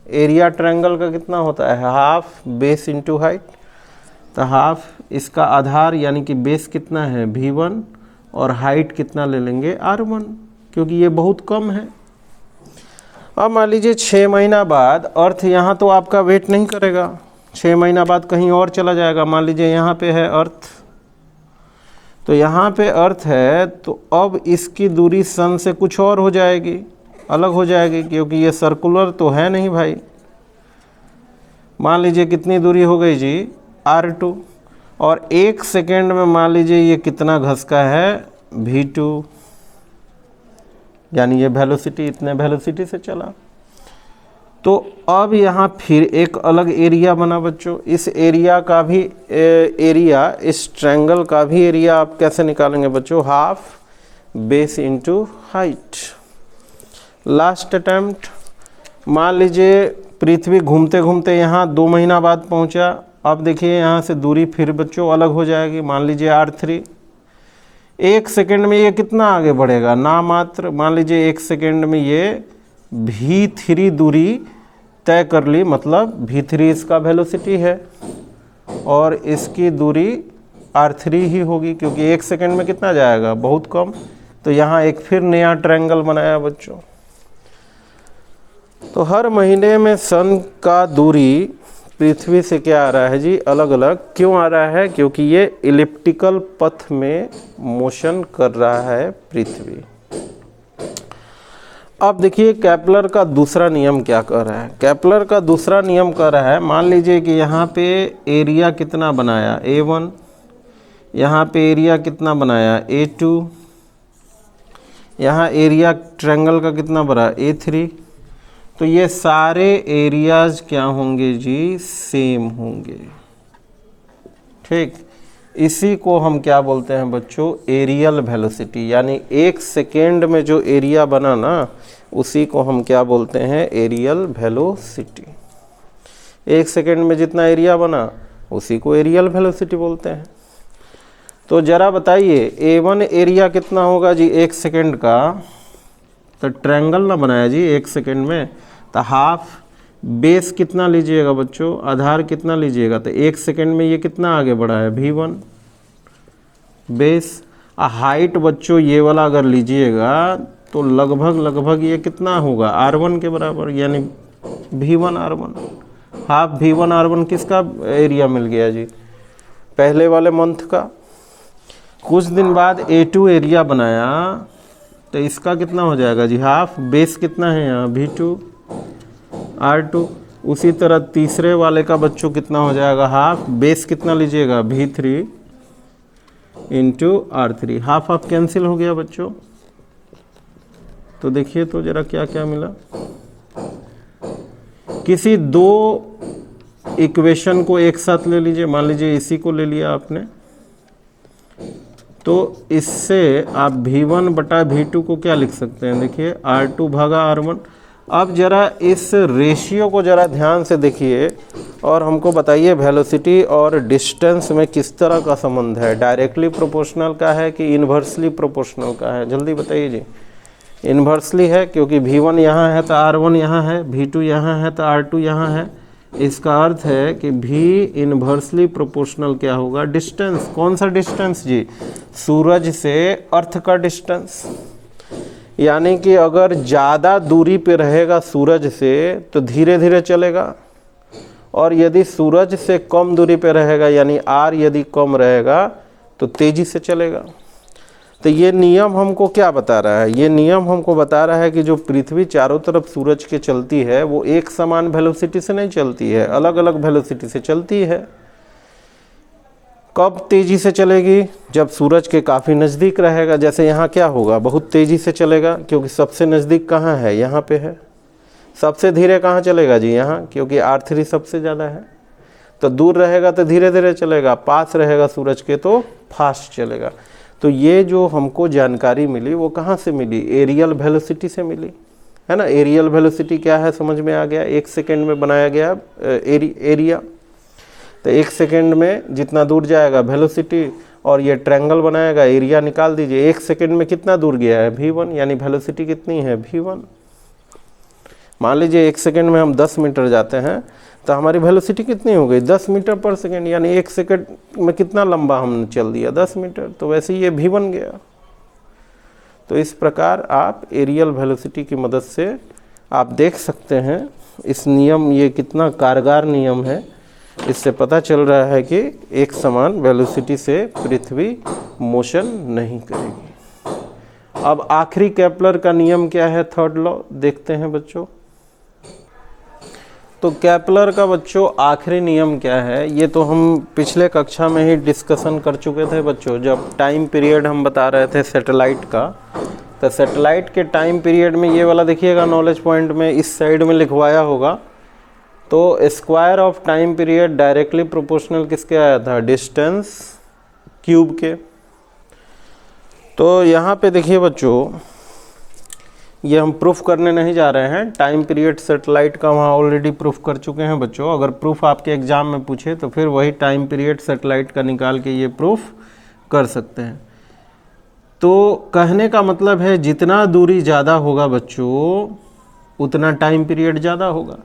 एरिया ट्रायंगल का कितना होता है, हाफ बेस इंटू हाइट। तो हाफ इसका आधार यानी कि बेस कितना है, v1, और हाइट कितना ले लेंगे, r1, क्योंकि ये बहुत कम है। अब मान लीजिए 6 महीना बाद अर्थ यहाँ तो आपका वेट नहीं करेगा, 6 महीना बाद कहीं और चला जाएगा। मान लीजिए यहाँ पे है अर्थ, तो यहाँ पे अर्थ है, तो अब इसकी दूरी सन से कुछ और हो जाएगी, अलग हो जाएगी, क्योंकि ये सर्कुलर तो है नहीं भाई। मान लीजिए कितनी दूरी हो गई जी, r2, और 1 सेकेंड में मान लीजिए ये कितना घसका है, v2, यानी ये वेलोसिटी, इतने वेलोसिटी से चला। तो अब यहाँ फिर एक अलग एरिया बना बच्चों। इस एरिया का भी एरिया, इस ट्रायंगल का भी एरिया आप कैसे निकालेंगे बच्चों, half base into height. Last attempt, मान लीजिए पृथ्वी घूमते घूमते यहाँ 2 महीना बाद पहुँचा। अब देखिए यहाँ से दूरी फिर बच्चों अलग हो जाएगी, मान लीजिए r3। 1 सेकेंड में ये कितना आगे बढ़ेगा, ना मात्र। मान लीजिए 1 सेकेंड में ये v3 दूरी तय कर ली, मतलब v3 इसका वेलोसिटी है और इसकी दूरी r3 ही होगी, क्योंकि 1 सेकेंड में कितना जाएगा, बहुत कम। तो यहाँ एक फिर नया ट्रायंगल बनाया बच्चों। तो हर महीने में सन का दूरी पृथ्वी से क्या आ रहा है जी, अलग अलग। क्यों आ रहा है, क्योंकि ये इलिप्टिकल पथ में मोशन कर रहा है पृथ्वी। अब देखिए केपलर का दूसरा नियम क्या कह रहा है। केपलर का दूसरा नियम कह रहा है, मान लीजिए कि यहाँ पे एरिया कितना बनाया, A1, यहाँ पे एरिया कितना बनाया, A2, यहाँ एरिया ट्रायंगल का कितना बना, A3। तो ये सारे एरियाज क्या होंगे जी, सेम होंगे। ठीक, इसी को हम क्या बोलते हैं बच्चों, एरियल वेलोसिटी। यानी 1 सेकेंड में जो एरिया बना ना, उसी को हम क्या बोलते हैं, एरियल वेलोसिटी। 1 सेकेंड में जितना एरिया बना उसी को एरियल वेलोसिटी बोलते हैं। तो ज़रा बताइए A1 एरिया कितना होगा जी 1 सेकेंड का। तो ट्रायंगल ना बनाया जी 1 सेकेंड में, तो हाफ बेस कितना लीजिएगा बच्चों, आधार कितना लीजिएगा। तो 1 सेकेंड में ये कितना आगे बढ़ा है, v1 बेस। हाइट बच्चों ये वाला अगर लीजिएगा तो लगभग ये कितना होगा, r1 के बराबर, यानी v1 r1। Half v1 r1 किसका एरिया मिल गया जी, पहले वाले मंथ का। कुछ दिन बाद A2 एरिया बनाया तो इसका कितना हो जाएगा जी, हाफ। बेस कितना है यहाँ, V2 R2। उसी तरह तीसरे वाले का बच्चों कितना हो जाएगा, हाफ। बेस कितना लीजिएगा, V3 into R3। Half half cancel हो गया बच्चों। तो देखिए तो जरा क्या क्या मिला। किसी दो इक्वेशन को एक साथ ले लीजिए, मान लीजिए इसी को ले लिया आपने, तो इससे आप V1 बटा V2 को क्या लिख सकते हैं, देखिए R2 भागा R1। अब जरा इस रेशियो को जरा ध्यान से देखिए और हमको बताइए वेलोसिटी और डिस्टेंस में किस तरह का संबंध है, डायरेक्टली प्रोपोर्शनल का है कि इन्वर्सली प्रोपोर्शनल का है, जल्दी बताइए जी। इन्वर्सली है, क्योंकि V1 यहाँ है तो R1 यहाँ है, V2 यहाँ है तो R2 यहाँ है। इसका अर्थ है कि V इन्वर्सली प्रोपोर्शनल क्या होगा, डिस्टेंस। कौन सा डिस्टेंस जी, सूरज से अर्थ का डिस्टेंस। यानी कि अगर ज़्यादा दूरी पे रहेगा सूरज से तो धीरे धीरे चलेगा, और यदि सूरज से कम दूरी पे रहेगा यानी R यदि कम रहेगा तो तेज़ी से चलेगा। तो ये नियम हमको क्या बता रहा है, ये नियम हमको बता रहा है कि जो पृथ्वी चारों तरफ सूरज के चलती है वो एक समान वेलोसिटी से नहीं चलती है, अलग अलग वेलोसिटी से चलती है। कब तेज़ी से चलेगी, जब सूरज के काफ़ी नज़दीक रहेगा। जैसे यहाँ क्या होगा, बहुत तेज़ी से चलेगा, क्योंकि सबसे नज़दीक कहाँ है, यहाँ पे है। सबसे धीरे कहाँ चलेगा जी, यहाँ, क्योंकि R3 सबसे ज़्यादा है। तो दूर रहेगा तो धीरे धीरे चलेगा, पास रहेगा सूरज के तो फास्ट चलेगा। तो ये जो हमको जानकारी मिली वो कहाँ से मिली, एरियल वेलोसिटी से मिली, है ना। एरियल वेलोसिटी क्या है समझ में आ गया, 1 सेकेंड में बनाया गया एरिया। तो 1 सेकेंड में जितना दूर जाएगा वेलोसिटी, और ये ट्रायंगल बनाएगा, एरिया निकाल दीजिए। 1 सेकेंड में कितना दूर गया है, V1, यानी वेलोसिटी कितनी है, V1। मान लीजिए 1 सेकेंड में हम 10 मीटर जाते हैं तो हमारी वेलोसिटी कितनी हो गई, 10 मीटर पर सेकेंड, यानी 1 सेकेंड में कितना लंबा हमने चल दिया, 10 मीटर। तो वैसे ही ये V1 गया। तो इस प्रकार आप एरियल वेलोसिटी की मदद से आप देख सकते हैं इस नियम, ये कितना कारगर नियम है। इससे पता चल रहा है कि एक समान वेलोसिटी से पृथ्वी मोशन नहीं करेगी। अब आखिरी केपलर का नियम क्या है, थर्ड लॉ देखते हैं बच्चों। तो केपलर का बच्चों आखिरी नियम क्या है, ये तो हम पिछले कक्षा में ही डिस्कशन कर चुके थे बच्चों, जब टाइम पीरियड हम बता रहे थे सैटेलाइट का। तो सैटेलाइट के टाइम पीरियड में ये वाला देखिएगा, नॉलेज पॉइंट में इस साइड में लिखवाया होगा। तो square of time period directly proportional किसके आया था, डिस्टेंस क्यूब के। तो यहाँ पे देखिए बच्चों, ये हम प्रूफ करने नहीं जा रहे हैं, टाइम पीरियड सैटेलाइट का वहाँ ऑलरेडी प्रूफ कर चुके हैं बच्चों। अगर प्रूफ आपके एग्जाम में पूछे तो फिर वही टाइम पीरियड सैटेलाइट का निकाल के ये प्रूफ कर सकते हैं। तो कहने का मतलब है जितना दूरी ज़्यादा होगा बच्चों उतना टाइम पीरियड ज़्यादा होगा।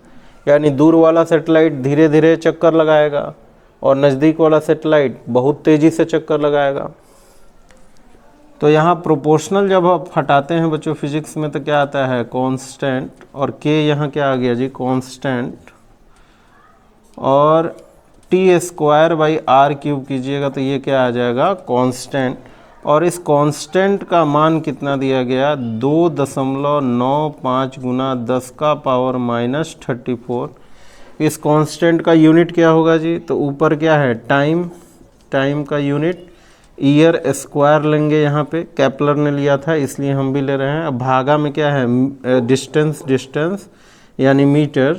यानी दूर वाला सैटेलाइट धीरे धीरे चक्कर लगाएगा और नज़दीक वाला सैटेलाइट बहुत तेज़ी से चक्कर लगाएगा। तो यहाँ प्रोपोर्शनल जब आप हटाते हैं बच्चों फिजिक्स में तो क्या आता है, कांस्टेंट, और के यहाँ क्या आ गया जी, कांस्टेंट, और T square by R cube कीजिएगा तो ये क्या आ जाएगा, कांस्टेंट। और इस कांस्टेंट का मान कितना दिया गया, 2.95 गुना 10 का पावर माइनस 34। इस कांस्टेंट का यूनिट क्या होगा जी, तो ऊपर क्या है, टाइम, टाइम का यूनिट ईयर स्क्वायर लेंगे। यहाँ पे केपलर ने लिया था इसलिए हम भी ले रहे हैं। अब भागा में क्या है, डिस्टेंस, डिस्टेंस यानी मीटर,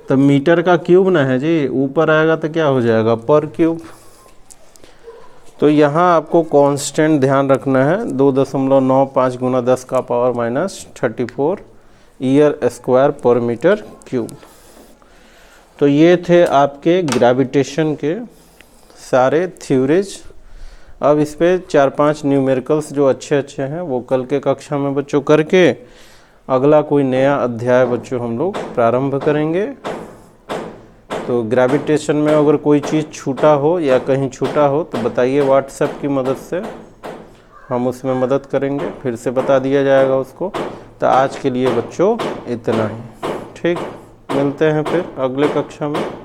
तो मीटर का क्यूब ना है जी, ऊपर आएगा तो क्या हो जाएगा, पर क्यूब। तो यहाँ आपको कांस्टेंट ध्यान रखना है, 2.95 गुना 10 का पावर माइनस 34 ईयर स्क्वायर पर मीटर क्यूब। तो ये थे आपके ग्रेविटेशन के सारे थ्योरीज। अब इस पे 4-5 न्यूमेरिकल्स जो अच्छे अच्छे हैं वो कल के कक्षा में बच्चों करके अगला कोई नया अध्याय बच्चों हम लोग प्रारंभ करेंगे। तो ग्रेविटेशन में अगर कोई चीज़ छूटा हो या कहीं छूटा हो तो बताइए, व्हाट्सएप की मदद से हम उसमें मदद करेंगे, फिर से बता दिया जाएगा उसको। तो आज के लिए बच्चों इतना ही, ठीक, मिलते हैं फिर अगले कक्षा में।